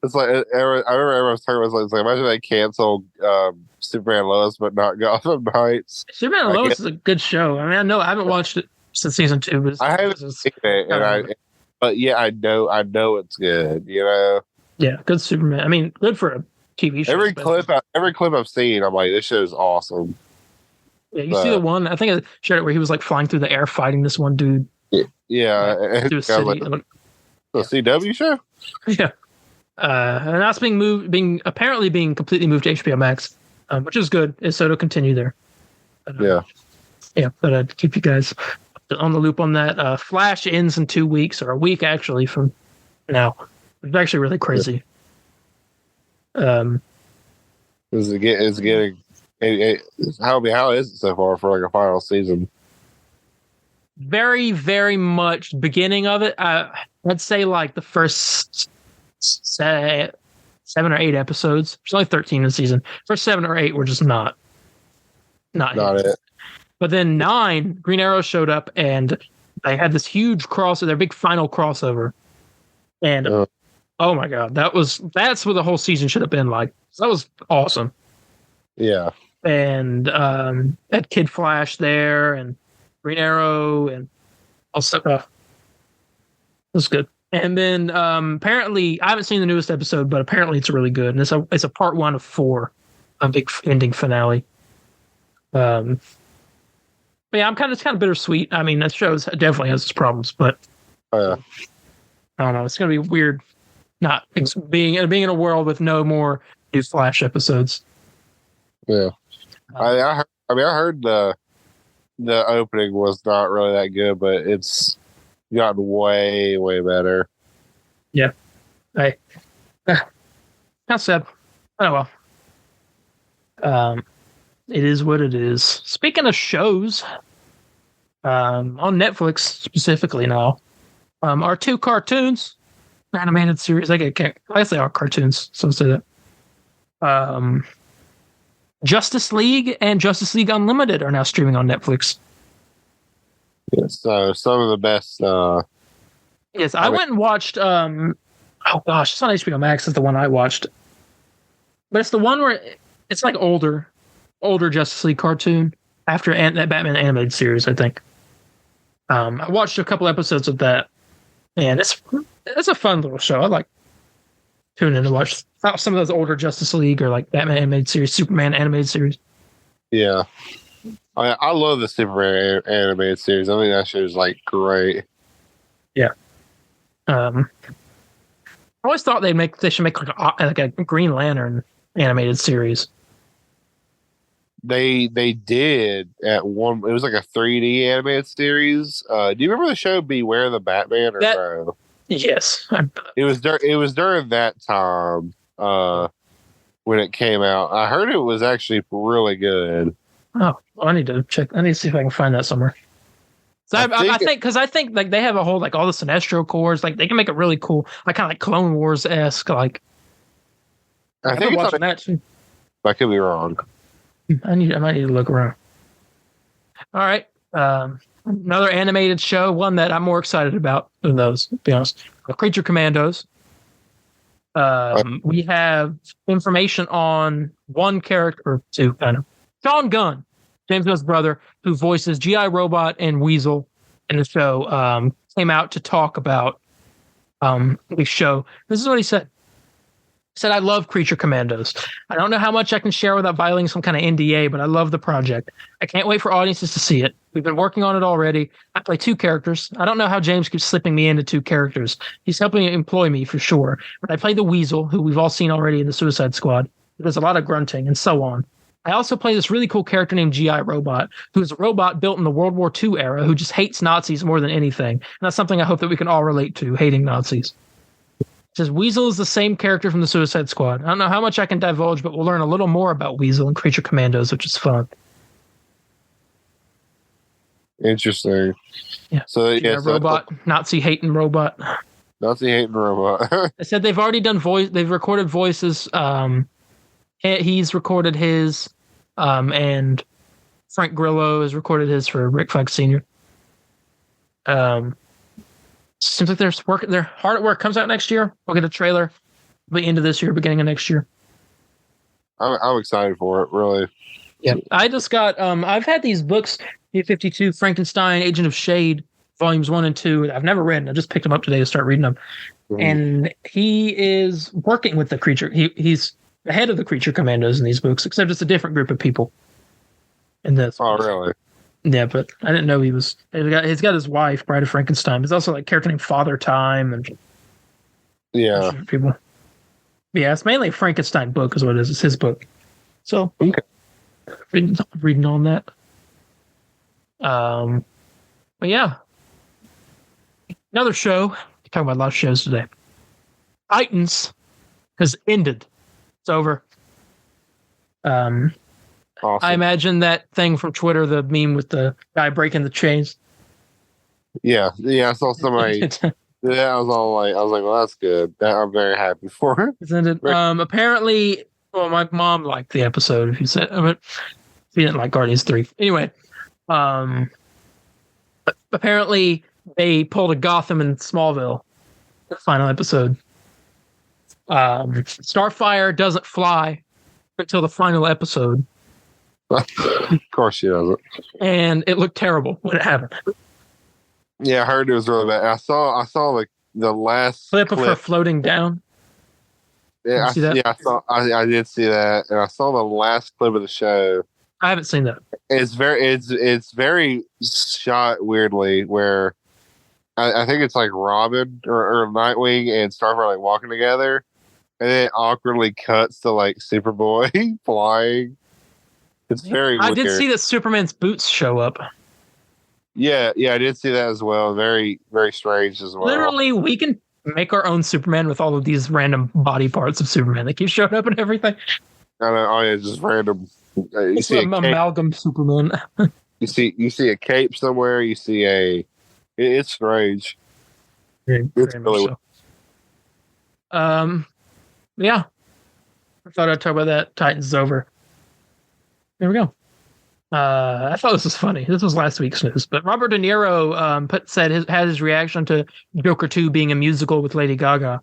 It's like, I remember everyone was talking about, like imagine they canceled Superman and Lois, but not Gotham Knights. Superman and Lois is a good show. I mean, I haven't watched it. since season 2. But I haven't seen it, but yeah, I know it's good. You know. Yeah, good Superman. I mean, good for a TV show. Every clip I've seen, I'm like, this show's awesome. Yeah, you see the one, I think I shared it where he was like flying through the air fighting this one dude. Yeah, through a city. like, the CW show. Yeah, and that's being completely moved to HBO Max, which is good. So it'll continue there. Yeah, but I'd keep you guys on the loop on that. Flash ends in 2 weeks, or a week actually from now. It's actually really crazy. Is getting how is it so far for like a final season? Very, very much beginning of it. I'd say like the first 7 or 8 episodes. There's only 13 in the season. First 7 or 8 were just not it. But then 9, Green Arrow showed up and they had this huge crossover, their big final crossover. And oh my god, that's what the whole season should have been like. So that was awesome. Yeah. And had Kid Flash there and Green Arrow and all stuff. It was good. And then apparently, I haven't seen the newest episode, but apparently it's really good. And it's a part 1 of 4, a big ending finale. But yeah, it's kind of bittersweet. I mean, that show definitely has its problems, but I don't know. It's gonna be weird not being in a world with no more new Flash episodes. Yeah, I heard the opening was not really that good, but it's gotten way better. Yeah, that's sad. Oh well. It is what it is. Speaking of shows, on Netflix specifically now, are 2 cartoons, animated series. I guess they are cartoons, so say that. Justice League and Justice League Unlimited are now streaming on Netflix. Yes, so some of the best. Yes, I went and watched. Oh gosh, it's on HBO Max. Is the one I watched, but it's the one where it's like older Justice League cartoon after that Batman animated series, I think. I watched a couple episodes of that, and it's a fun little show. I like tune in to watch some of those older Justice League or like Batman animated series, Superman animated series. Yeah, I love the Superman animated series. I think that show is like great. Yeah. I always thought they should make like a Green Lantern animated series. They did at one. It was like a 3D animated series. Do you remember the show Beware the Batman? Or no? Yes, it was during that time when it came out. I heard it was actually really good. Oh, I need to check. I need to see if I can find that somewhere. So I think like they have a whole like all the Sinestro cores. Like they can make it really cool, like kind of like Clone Wars esque. Like I think watching that too. I could be wrong. I might need to look around. All right. Another animated show, one that I'm more excited about than those, to be honest. Creature Commandos. We have information on one character, or 2, kind of. Sean Gunn, James Gunn's brother, who voices G.I. Robot and Weasel in the show, came out to talk about the show. This is what he said. Said, I love Creature Commandos. I don't know how much I can share without violating some kind of NDA, but I love the project. I can't wait for audiences to see it. We've been working on it already. I play 2 characters. I don't know how James keeps slipping me into 2 characters. He's helping employ me for sure. But I play the Weasel, who we've all seen already in the Suicide Squad. There's a lot of grunting and so on. I also play this really cool character named G.I. Robot, who is a robot built in the World War II era who just hates Nazis more than anything. And that's something I hope that we can all relate to, hating Nazis. It says Weasel is the same character from the Suicide Squad. I don't know how much I can divulge, but we'll learn a little more about Weasel and Creature Commandos, which is fun. Interesting. Yeah. So yeah, robot, Nazi hating robot. Nazi hating robot. They said they've already done they've recorded voices. He's recorded his, and Frank Grillo has recorded his for Rick Flag Sr. Seems like they're hard at work. Comes out next year. We'll get a trailer. It'll be end of this year, beginning of next year. I'm excited for it, really. Yeah, I just got. I've had these books: New 52, Frankenstein, Agent of Shade, volumes 1 and 2. I've never read. I just picked them up today to start reading them. Mhm. And he is working with the creature. He's the head of the creature commandos in these books, except it's a different group of people. In this. Oh, really? Yeah, but I didn't know he was. He's got his wife, Bride of Frankenstein. There's also like a character named Father Time and Yeah. people. But yeah, it's mainly a Frankenstein book, is what it is. It's his book. So Okay. reading on that. But yeah, another show. Talking about a lot of shows today. Titans has ended. It's over. Awesome. I imagine that thing from Twitter, the meme with the guy breaking the chains. Yeah. I saw somebody. Yeah, I was like, well, that's good. I'm very happy for her. Isn't it? Apparently, well, my mom liked the episode. If you said, but she didn't like Guardians 3. Anyway, apparently they pulled a Gotham and Smallville. The final episode. Starfire doesn't fly until the final episode. Of course she doesn't. And it looked terrible when it happened. Yeah, I heard it was really bad. I saw like the last clip of her floating down. Yeah, I did see that, and I saw the last clip of the show. I haven't seen that. It's very shot weirdly, where I think it's like Robin or Nightwing and Starfire like walking together, and then it awkwardly cuts to like Superboy flying. It's very weird. I did see that Superman's boots show up. Yeah, I did see that as well. Very, very strange as well. Literally, we can make our own Superman with all of these random body parts of Superman. They keep showing up and everything. I know. Oh yeah, just random. You see an amalgam Superman. you see a cape somewhere. You see it's strange. Very really so. Yeah. I thought I'd talk about that. Titans is over. There we go. I thought this was funny. This was last week's news, but Robert De Niro had his reaction to Joker 2 being a musical with Lady Gaga.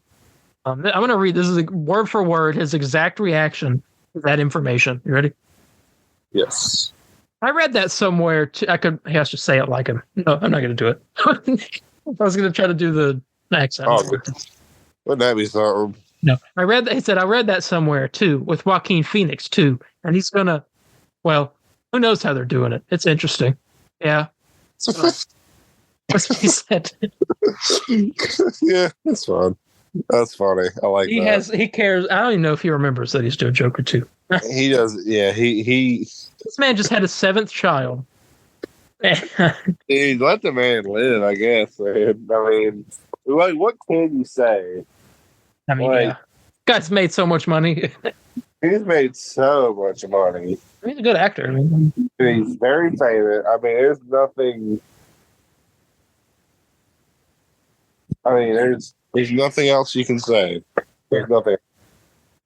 I'm going to read. This is word for word his exact reaction to that information. You ready? Yes. I read that somewhere. I has to say it like him. No, I'm not going to do it. I was going to try to do the accent. Oh, wouldn't that be something? No, I read that. He said I read that somewhere too with Joaquin Phoenix too, and he's gonna. Well, who knows how they're doing it? It's interesting. Yeah. That's what he said. Yeah, that's fun. That's funny. I like that. He cares. I don't even know if he remembers that he's doing Joker 2. He does. Yeah, he. This man just had a 7th child. Dude, let the man live, I guess, man. I mean, what can you say? I mean, yeah. Guy's made so much money. He's made so much money. He's a good actor. I mean, he's very famous. I mean, there's nothing. I mean, there's nothing else you can say. There's nothing.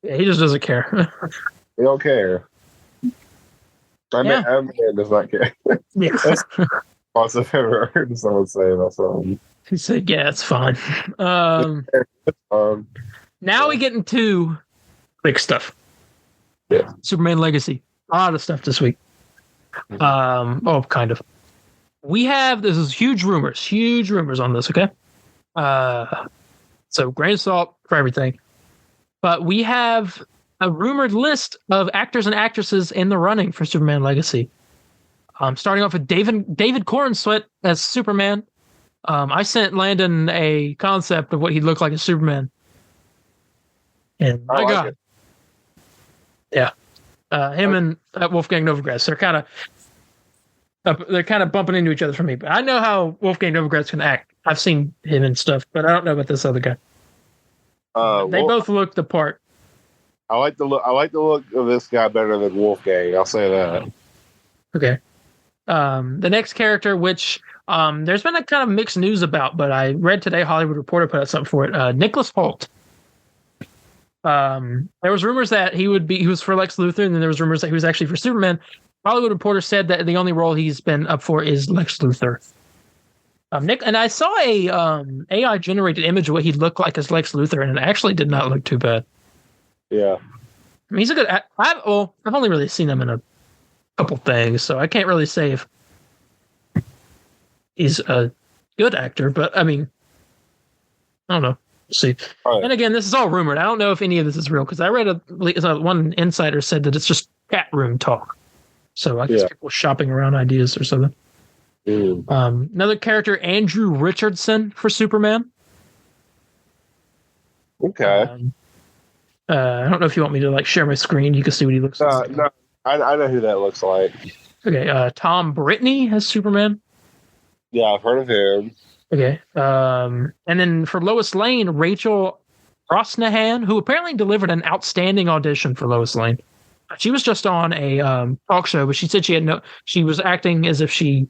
Yeah, he just doesn't care. He don't care. I mean, does not care. Yeah. That's also ever heard someone say about something. He said, "Yeah, it's fine." Now we get into big stuff. Yeah. Superman Legacy. A lot of stuff this week. Kind of. This is huge rumors on this, okay? So grain of salt for everything. But we have a rumored list of actors and actresses in the running for Superman Legacy. Starting off with David Cornsweet as Superman. I sent Landon a concept of what he'd look like as Superman. And my God. Yeah. Him and Wolfgang Novogratz, they're kind of bumping into each other for me. But I know how Wolfgang Novogratz can act. I've seen him and stuff, but I don't know about this other guy. They both look the part. I like the look of this guy better than Wolfgang. I'll say that. Okay. The next character, which there's been a kind of mixed news about, but I read today Hollywood Reporter put out something for it. Nicholas Hoult. There was rumors that he was for Lex Luthor, and then there was rumors that he was actually for Superman. Hollywood Reporter said that the only role he's been up for is Lex Luthor. Nick, and I saw a AI generated image of what he'd look like as Lex Luthor, and it actually did not look too bad. Yeah, I mean, he's a good. I've only really seen him in a couple things, so I can't really say if he's a good actor. But I mean, I don't know. We'll see. Right. And again, this is all rumored. I don't know if any of this is real because I read one insider said that it's just chat room talk. So I guess people shopping around ideas or something. Another character, Andrew Richardson for Superman. Okay. I don't know if you want me to like share my screen. You can see what he looks like. No, I know who that looks like. Okay. Tom Brittney as Superman. Yeah, I've heard of him. Okay. And then for Lois Lane, Rachel Brosnahan, who apparently delivered an outstanding audition for Lois Lane. She was just on a talk show, but she said she was acting as if she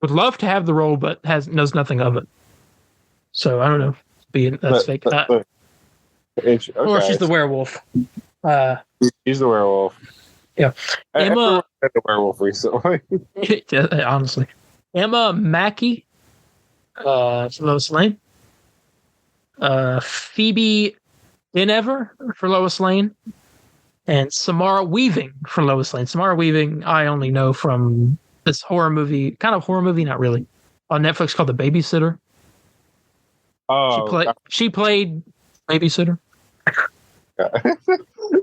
would love to have the role, but knows nothing of it. So I don't know. That's fake. Okay. Or she's the werewolf. She's the werewolf. Yeah. Emma had the werewolf recently. Honestly. Emma Mackey. Lois Lane. Phoebe Dinever for Lois Lane. And Samara Weaving for Lois Lane. Samara Weaving, I only know from this horror movie, not really, on Netflix called The Babysitter. Oh, she played Babysitter.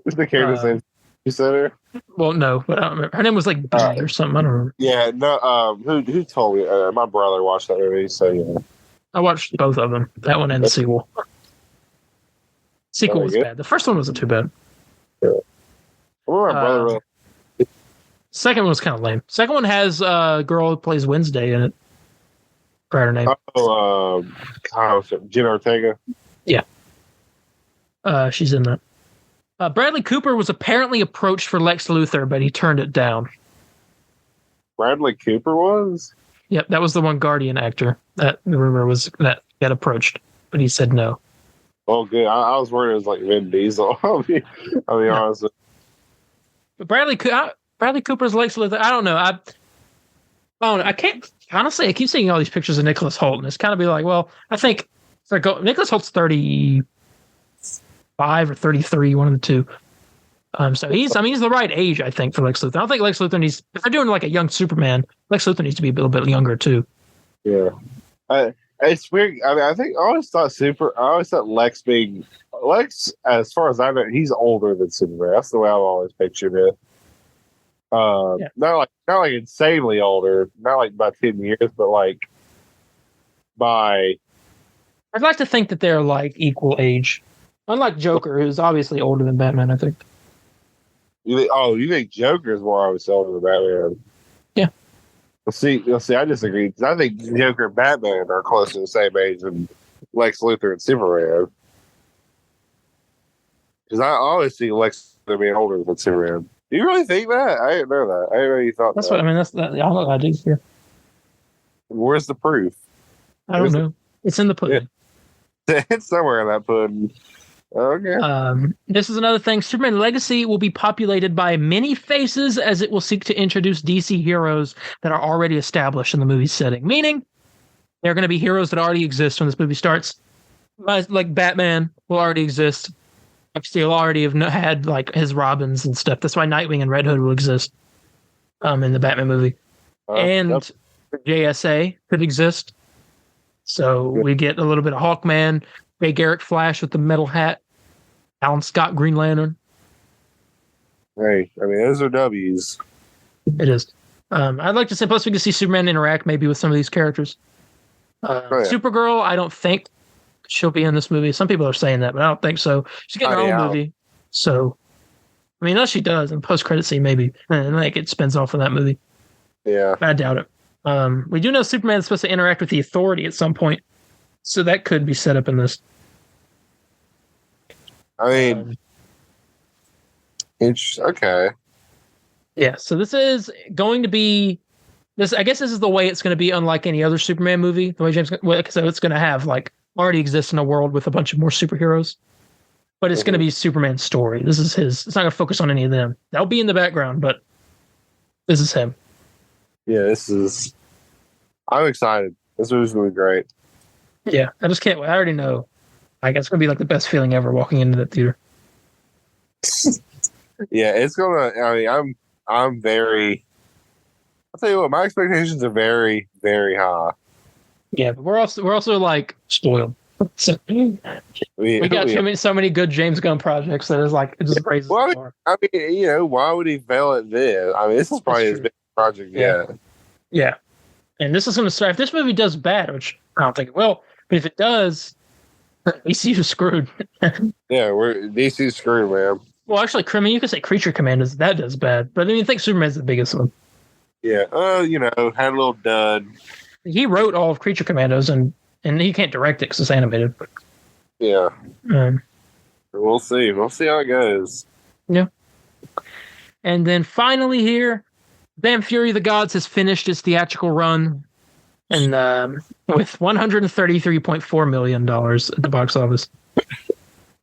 Is the character's name Babysitter? Well, no, but I don't remember. Her name was like B or something. I don't remember. Yeah, no. Who told me? My brother watched that movie, so yeah. I watched both of them. That one and the sequel. Sequel was bad. The first one wasn't too bad. Yeah. My brother. Second one was kind of lame. Second one has a girl who plays Wednesday in it. Forgot her name. Jenna Ortega. Yeah. She's in that. Bradley Cooper was apparently approached for Lex Luthor, but he turned it down. Bradley Cooper was? Yep, that was the one Guardian actor that the rumor was that got approached, but he said no. Oh, good. I was worried it was like Vin Diesel. I'll be honest with you. But Bradley Cooper's Lex Luthor, I don't know. I can't, honestly, I keep seeing all these pictures of Nicholas Hoult, and it's kind of be like, well, I think Nicholas Holt's 35 or 33, one of the two. So he's the right age, I think, for Lex Luthor. I don't think Lex Luthor needs, if they're doing like a young Superman, Lex Luthor needs to be a little bit younger too. Yeah. It's weird. I mean, I always thought Lex, as far as I know, he's older than Superman. That's the way I've always pictured it. Not like insanely older, not like by 10 years, but like by. I'd like to think that they're like equal age. Unlike Joker, who's obviously older than Batman, I think. You think Joker is more obviously older than Batman? Yeah. See, I disagree because I think Joker and Batman are close to the same age than Lex Luthor and Superman. Because I always see Lex Luthor being older than Superman. Do you really think that? I didn't know that. I didn't know you thought that's that. What I mean. That's I don't know what I do here. Where's the proof? I don't know. It's in the pudding. Yeah. It's somewhere in that pudding. Okay. This is another thing. Superman Legacy will be populated by many faces as it will seek to introduce DC heroes that are already established in the movie setting. Meaning, they're going to be heroes that already exist when this movie starts. Like Batman will already exist. Steel already have had like his Robins and stuff. That's why Nightwing and Red Hood will exist in the Batman movie. And JSA could exist. So we get a little bit of Hawkman, Jay Garrick Flash with the metal hat, Alan Scott Green Lantern. Hey, I mean, those are W's. It is. I'd like to say, plus we can see Superman interact maybe with some of these characters. Supergirl, I don't think she'll be in this movie. Some people are saying that, but I don't think so. She's getting her own movie. So, I mean, unless she does, in post-credit scene, maybe. And like it spins off of that movie. Yeah. I doubt it. We do know Superman is supposed to interact with the Authority at some point. So that could be set up in this. I mean, okay. Yeah, so this is going to be this. I guess this is the way it's going to be, unlike any other Superman movie. The way so it's going to have like already exist in a world with a bunch of more superheroes, but it's going to be Superman's story. This is his. It's not going to focus on any of them. That'll be in the background, but this is him. Yeah, I'm excited. This movie's going to be great. Yeah, I just can't wait. I already know. I guess it's going to be like the best feeling ever walking into that theater. Yeah, it's going to. I mean, I'm very tell you what, my expectations are very, very high. Yeah, but we're also like spoiled. So, we got so many good James Gunn projects that is like it just raises the bar. I mean, why would he fail at this? I mean, this is probably his biggest project yet. Yeah, and this is going to start. If this movie does bad, which I don't think it will, but if it does, DC's screwed. Yeah, we're DC's screwed, man. Well, actually, you could say Creature Commandos that does bad, but I mean, I think Superman's the biggest one. Yeah, had a little dud. He wrote all of Creature Commandos, and he can't direct it because it's animated. But, yeah, we'll see. We'll see how it goes. Yeah, and then finally here, Damn Fury of the Gods has finished its theatrical run, and with $133.4 million at the box office,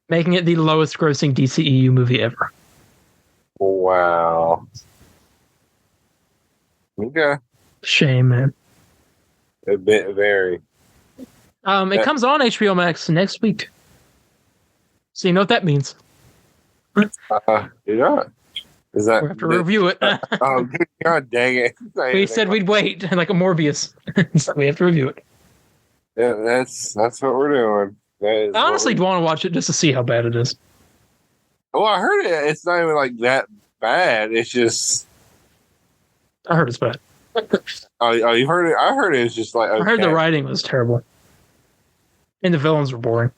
making it the lowest grossing DCEU movie ever. Wow. Okay. Shame, man. A bit very. It comes on HBO Max next week. So you know what that means. Yeah. Is that we have to review it? Oh, God dang it. We said we'd wait, like a Morbius. So we have to review it. Yeah, that's what we're doing. I honestly want to watch it just to see how bad it is. Well, I heard it's not even like that bad. It's just I heard it's bad. Oh, you heard it? I heard it was just like okay. I heard the writing was terrible. And the villains were boring.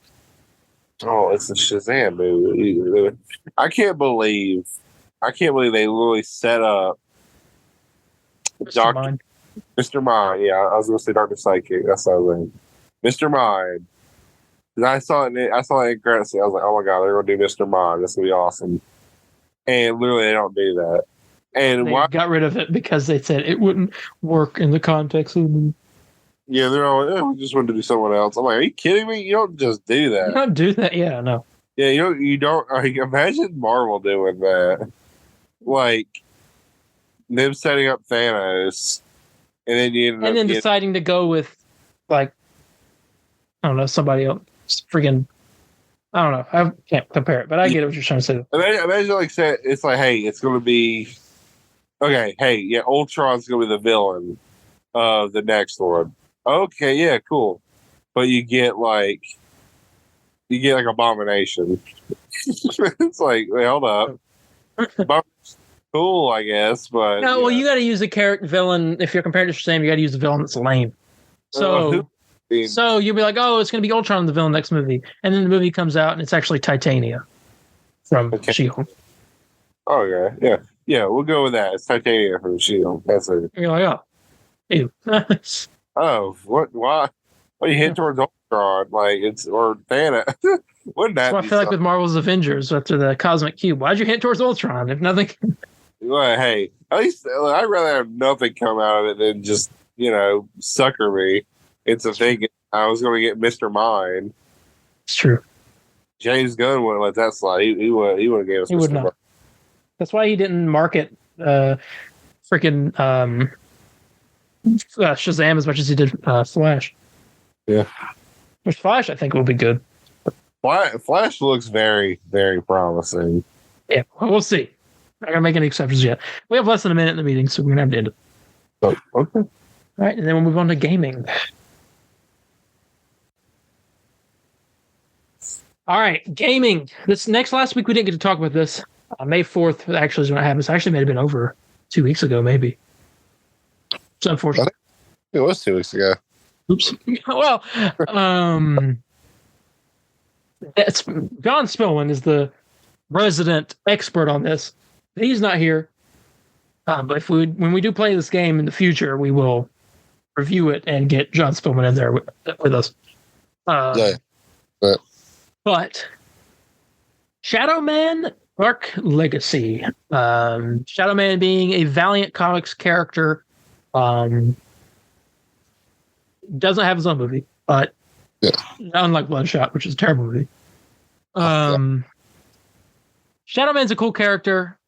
Oh, it's a Shazam movie. I can't believe they literally set up Mr. Mind. Mr. Mind. Yeah, I was going to say Dr. Psychic. That's what I was saying. Mr. Mind. Because I saw it in credits. I was like, oh my God, they're going to do Mr. Mind. That's going to be awesome. And literally, they don't do that. And they got rid of it because they said it wouldn't work in the context of the movie. Yeah, they're all like, we just wanted to do someone else. I'm like, are you kidding me? You don't just do that. You don't do that. Yeah, no. Yeah, you don't. Like, imagine Marvel doing that. Like, them setting up Thanos, and then deciding to go with, like, I don't know, somebody else. Freaking, I don't know. I can't compare it, but I get what you're trying to say. Imagine like, say, it's like, hey, it's going to be, okay, hey, yeah, Ultron's going to be the villain of the next one. Okay, yeah, cool. But you get like Abomination. It's like, wait, hold up. Cool, I guess, but no. Well, you got to use a character villain. If you're comparing to Shazam, you got to use a villain that's lame. So you'll be like, oh, it's going to be Ultron the villain next movie, and then the movie comes out and it's actually Titania from She-Hulk. Oh yeah. We'll go with that. It's Titania from She-Hulk. That's it. You're like, oh, ew. Oh, what? Why? What are you heading towards Ultron? Like or Thanos? Wouldn't that? That's what I feel like with Marvel's Avengers after the Cosmic Cube. Why'd you hit towards Ultron if nothing? Well, hey, at least I'd rather have nothing come out of it than just sucker me into thinking I was going to get Mr. Mind. It's true. James Gunn wouldn't let that slide. He would have gave us. He would not. That's why he didn't market freaking Shazam as much as he did Flash. Yeah. Which Flash I think will be good. Flash looks very, very promising. Yeah, well, we'll see. Not gonna make any exceptions yet. We have less than a minute in the meeting, so we're gonna have to end it. Oh, okay. All right, and then we'll move on to gaming. All right, gaming. Last week we didn't get to talk about this. May 4th actually is when it happened. It actually may have been over 2 weeks ago, maybe. It's unfortunate. It was 2 weeks ago. Oops. Well, that's John Spillman is the resident expert on this. He's not here. But when we do play this game in the future, we will review it and get John Spillman in there with us. But Shadowman Darque Legacy. Shadowman being a Valiant Comics character. Doesn't have his own movie, but unlike Bloodshot, which is a terrible movie. Shadowman's a cool character.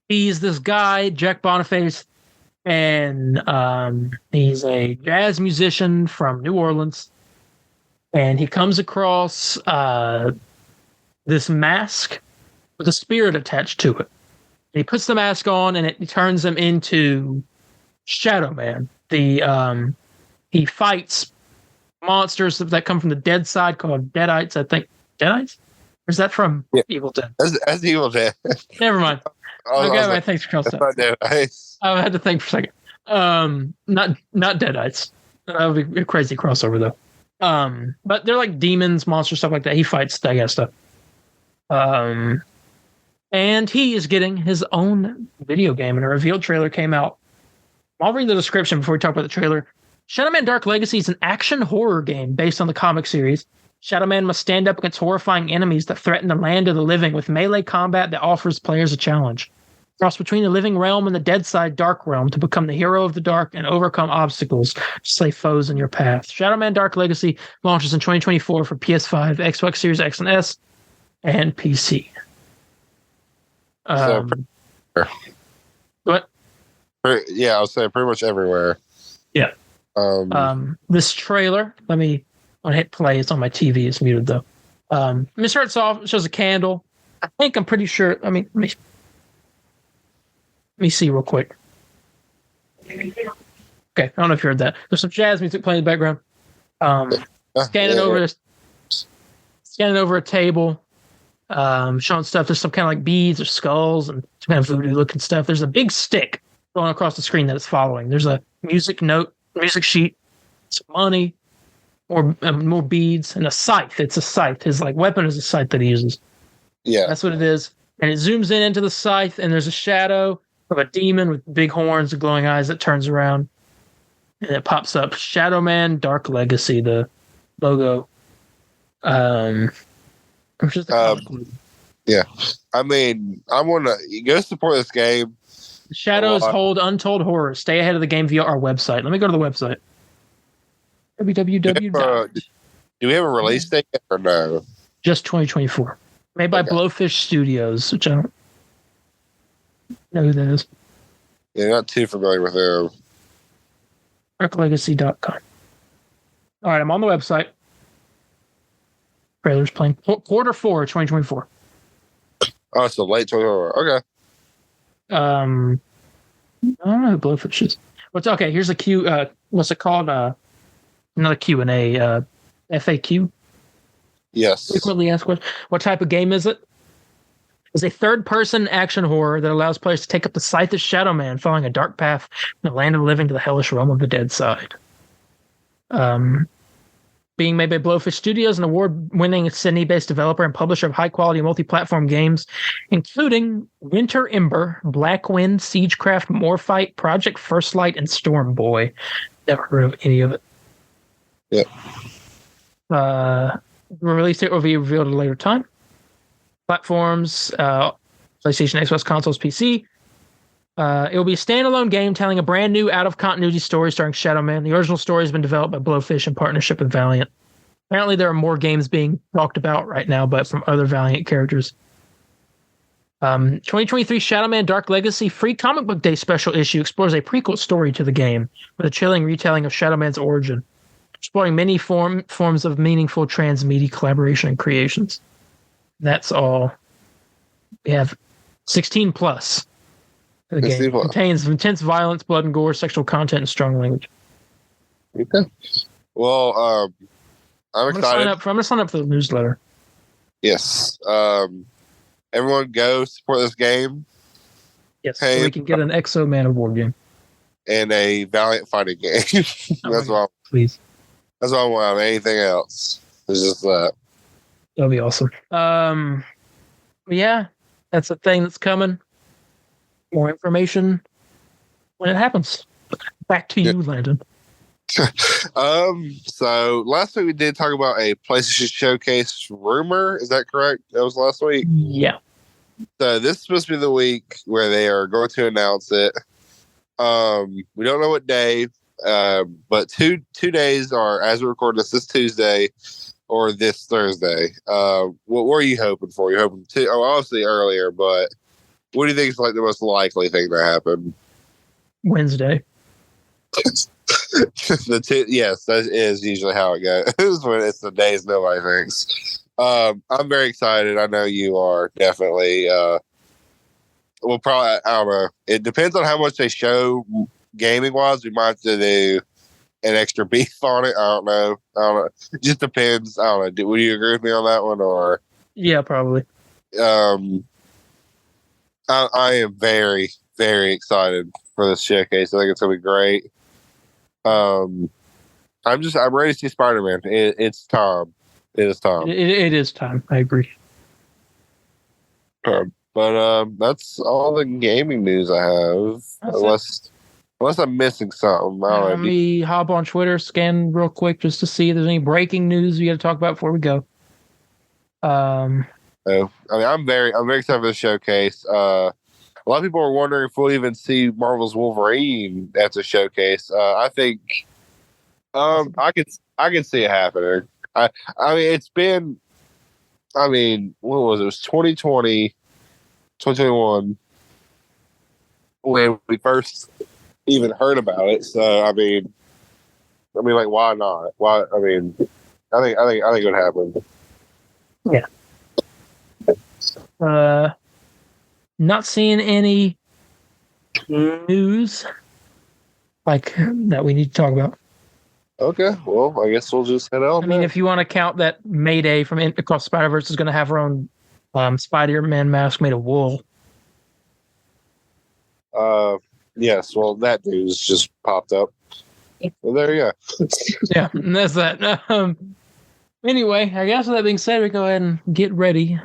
He's this guy, Jack Boniface, and he's a jazz musician from New Orleans. And he comes across this mask with a spirit attached to it. And he puts the mask on, and it turns him into Shadowman. He fights monsters that come from the dead side called Deadites, I think. Deadites? Or is that from Evil Dead? That's Evil Dead. Never mind. Okay, my thanks for crossing out. Deadites. I had to think for a second. Not Deadites. That would be a crazy crossover though. But they're like demons, monsters, stuff like that. He fights that kind of stuff. And he is getting his own video game, and a revealed trailer came out. I'll read the description before we talk about the trailer. Shadowman Darque Legacy is an action horror game based on the comic series. Shadowman must stand up against horrifying enemies that threaten the land of the living with melee combat that offers players a challenge. Cross between the living realm and the dead side dark realm to become the hero of the dark and overcome obstacles to slay foes in your path. Shadowman Darque Legacy launches in 2024 for PS5, Xbox Series X and S, and PC. What? Yeah, I'll say pretty much everywhere. Yeah. This trailer, I'm gonna hit play. It's on my TV. It's muted though. Let me start this off. It shows a candle. I'm pretty sure. Let me see real quick. Okay, I don't know if you heard that. There's some jazz music playing in the background. Scanning over a table, showing stuff. There's some kind of like beads or skulls and some kind of voodoo looking stuff. There's a big stick going across the screen that it's following. There's a music sheet, some money, more beads, and a scythe. It's a scythe. His like weapon is a scythe that he uses. Yeah, that's what it is. And it zooms in into the scythe, and there's a shadow of a demon with big horns and glowing eyes that turns around, and it pops up Shadowman Darque Legacy, the logo. Yeah, I mean, I want to go support this game. Shadows hold untold horrors. Stay ahead of the game via our website. Let me go to the website. www. Do we have a release date or no? Just 2024. Made by Blowfish Studios, which I don't know who that is. Yeah, not too familiar with them. DarqueLegacy.com. All right, I'm on the website. Trailer's playing. Quarter 4, 2024. Oh, so late 2024. Okay. I don't know who Blowfish is. Okay? Here's a Q. What's it called? Another Q&A. FAQ. Yes. Frequently asked questions. What type of game is it? It's a third-person action horror that allows players to take up the scythe of Shadowman, following a dark path from the land of the living to the hellish realm of the dead side. Being made by Blowfish Studios, an award-winning Sydney-based developer and publisher of high-quality multi-platform games, including Winter Ember, Blackwind, Siegecraft, Morfight, Project First Light, and Storm Boy. Never heard of any of it. Yep. The release date will be revealed at a later time. Platforms, PlayStation, Xbox consoles, PC. It will be a standalone game telling a brand new out-of-continuity story starring Shadowman. The original story has been developed by Blowfish in partnership with Valiant. Apparently, there are more games being talked about right now, but from other Valiant characters. 2023 Shadowman Darque Legacy Free Comic Book Day special issue explores a prequel story to the game with a chilling retelling of Shadowman's origin, exploring many forms of meaningful transmedia collaboration and creations. That's all. We have 16 plus. The game contains intense violence, blood and gore, sexual content, and strong language. Okay. Well, I'm excited. I'm going to sign up for the newsletter. Yes. Everyone go support this game. Yes, so we can get an Exo Man Award game. And a Valiant fighting game. That's all. Please. That's all I want. Anything else? It's just that. That'll be awesome. Yeah, that's a thing that's coming. More information when it happens. Back to you, Landon. So last week we did talk about a PlayStation Showcase rumor. Is that correct? That was last week? Yeah. So this is supposed to be the week where they are going to announce it. We don't know what day, but two days are, as we record this Tuesday or this Thursday. What were you hoping for? You're hoping to, obviously earlier, but what do you think is like the most likely thing to happen? Wednesday. Yes, that is usually how it goes. When it's the days nobody thinks. I'm very excited. I know you are definitely. Well, probably I don't know. It depends on how much they show gaming wise, we might have to do an extra beef on it. I don't know. It just depends. I don't know. Would you agree with me on that one, or? Yeah, probably. I am very, very excited for this showcase. I think it's gonna be great. I'm ready to see Spider-Man. It's time. It is time. It is time. I agree. But that's all the gaming news I have. Unless I'm missing something. Let me hop on Twitter, scan real quick just to see if there's any breaking news we got to talk about before we go. I'm very excited for the showcase. A lot of people are wondering if we'll even see Marvel's Wolverine at the showcase. I think I can see it happening. I mean, it's been. I mean, what was it? It was 2020, 2021 when we first even heard about it. So I mean, like, why not? Why? I mean, I think it would happen. Yeah. Not seeing any news like that we need to talk about. Okay, well, I guess we'll just head on. I mean, if you want to count that Mayday from Across Spider-Verse is going to have her own Spider-Man mask made of wool. Yes, well, that news just popped up. Well, there you go. Yeah, and that's that. Anyway, I guess with that being said, we go ahead and get ready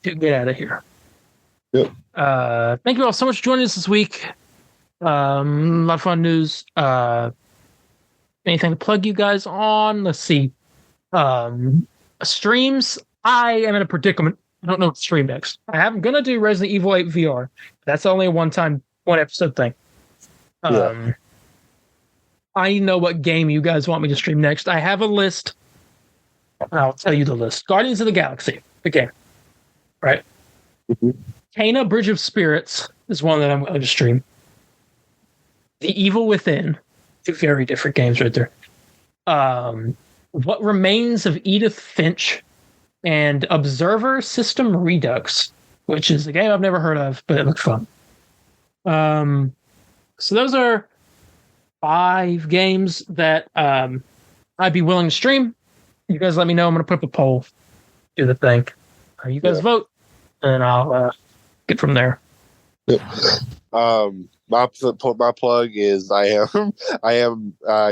to get out of here. Yep. Thank you all so much for joining us this week. A lot of fun news. Anything to plug you guys on? Let's see. Streams. I am in a predicament. I don't know what to stream next. I'm gonna do Resident Evil 8 VR. That's only a one episode thing. I know what game you guys want me to stream next. I have a list. I'll tell you the list. Guardians of the Galaxy, the game. Right? Mm-hmm. Kena, Bridge of Spirits is one that I'm going to stream. The Evil Within. Two very different games right there. What Remains of Edith Finch and Observer System Redux, which is a game I've never heard of, but it looks fun. So those are 5 games that I'd be willing to stream. You guys let me know. I'm going to put up a poll. Do the thing. You guys vote, and I'll get from there. Yep. My plug is I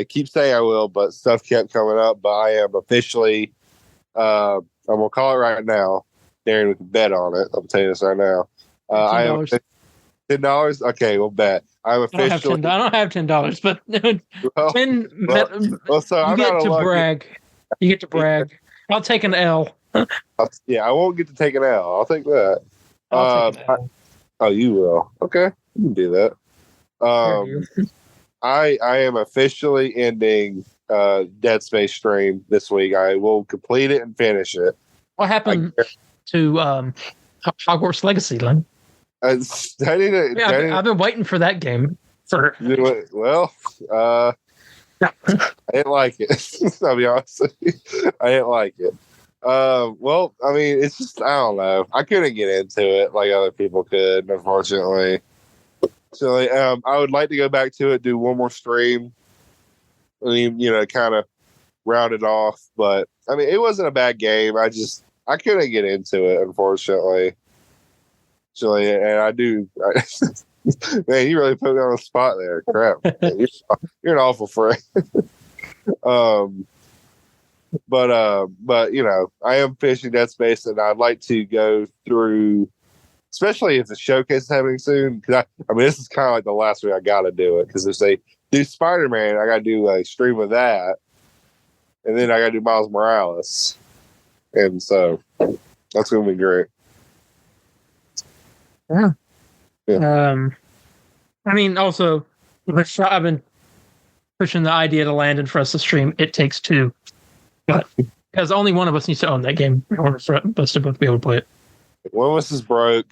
keep saying I will, but stuff kept coming up. But I am officially, I'm gonna call it right now. Darren, we can bet on it. I'm telling you this right now. I am $10. Okay, we'll bet. I'm officially. I don't have $10, but you get to brag. You get to brag. I'll take an L. Yeah, I won't get to take an L. I'll take that. I'll take an L. Oh, you will. Okay, you can do that. I am officially ending Dead Space stream this week. I will complete it and finish it. What happened to Hogwarts Legacy, Len? I've been waiting for that game. Well, I didn't like it. I'll be honest with you. I didn't like it. Well, I mean, it's just, I don't know. I couldn't get into it like other people could, unfortunately. So, I would like to go back to it, do one more stream. I mean, kind of round it off. But, I mean, it wasn't a bad game. I couldn't get into it, unfortunately. So, and I do. Man, you really put me on the spot there. Crap. You're an awful friend. But I am finishing Dead Space, and I'd like to go through, especially if the showcase is happening soon. Because I mean, this is kind of like the last week I got to do it. Because if they do Spider-Man, I got to do a stream of that, and then I got to do Miles Morales, and so that's gonna be great. Yeah. I mean, also, I've been pushing the idea to Landon for us to stream It Takes Two. But because only one of us needs to own that game in order for us to both be able to play it. One of us is broke,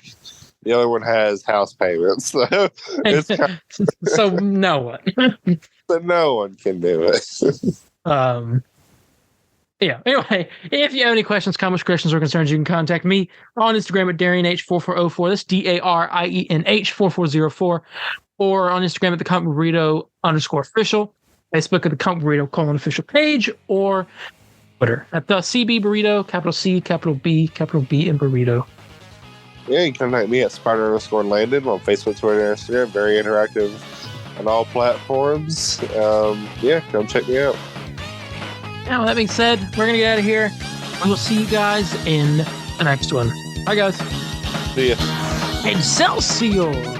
the other one has house payments. So, so no one. So no one can do it. Yeah. Anyway, if you have any questions, comments, corrections, or concerns, you can contact me on Instagram at DarienH4404. That's DarieNH4404. or on Instagram at the Comic Burrito _official, Facebook at the Comic Burrito official page, or Twitter at the CB Burrito, capital C, capital B, and Burrito. Yeah, you can contact me at Spider_Landon on Facebook, Twitter, and Instagram. Very interactive on all platforms. Yeah, come check me out. Now, with that being said, we're going to get out of here. We will see you guys in the next one. Bye, guys. See ya. Excelsior!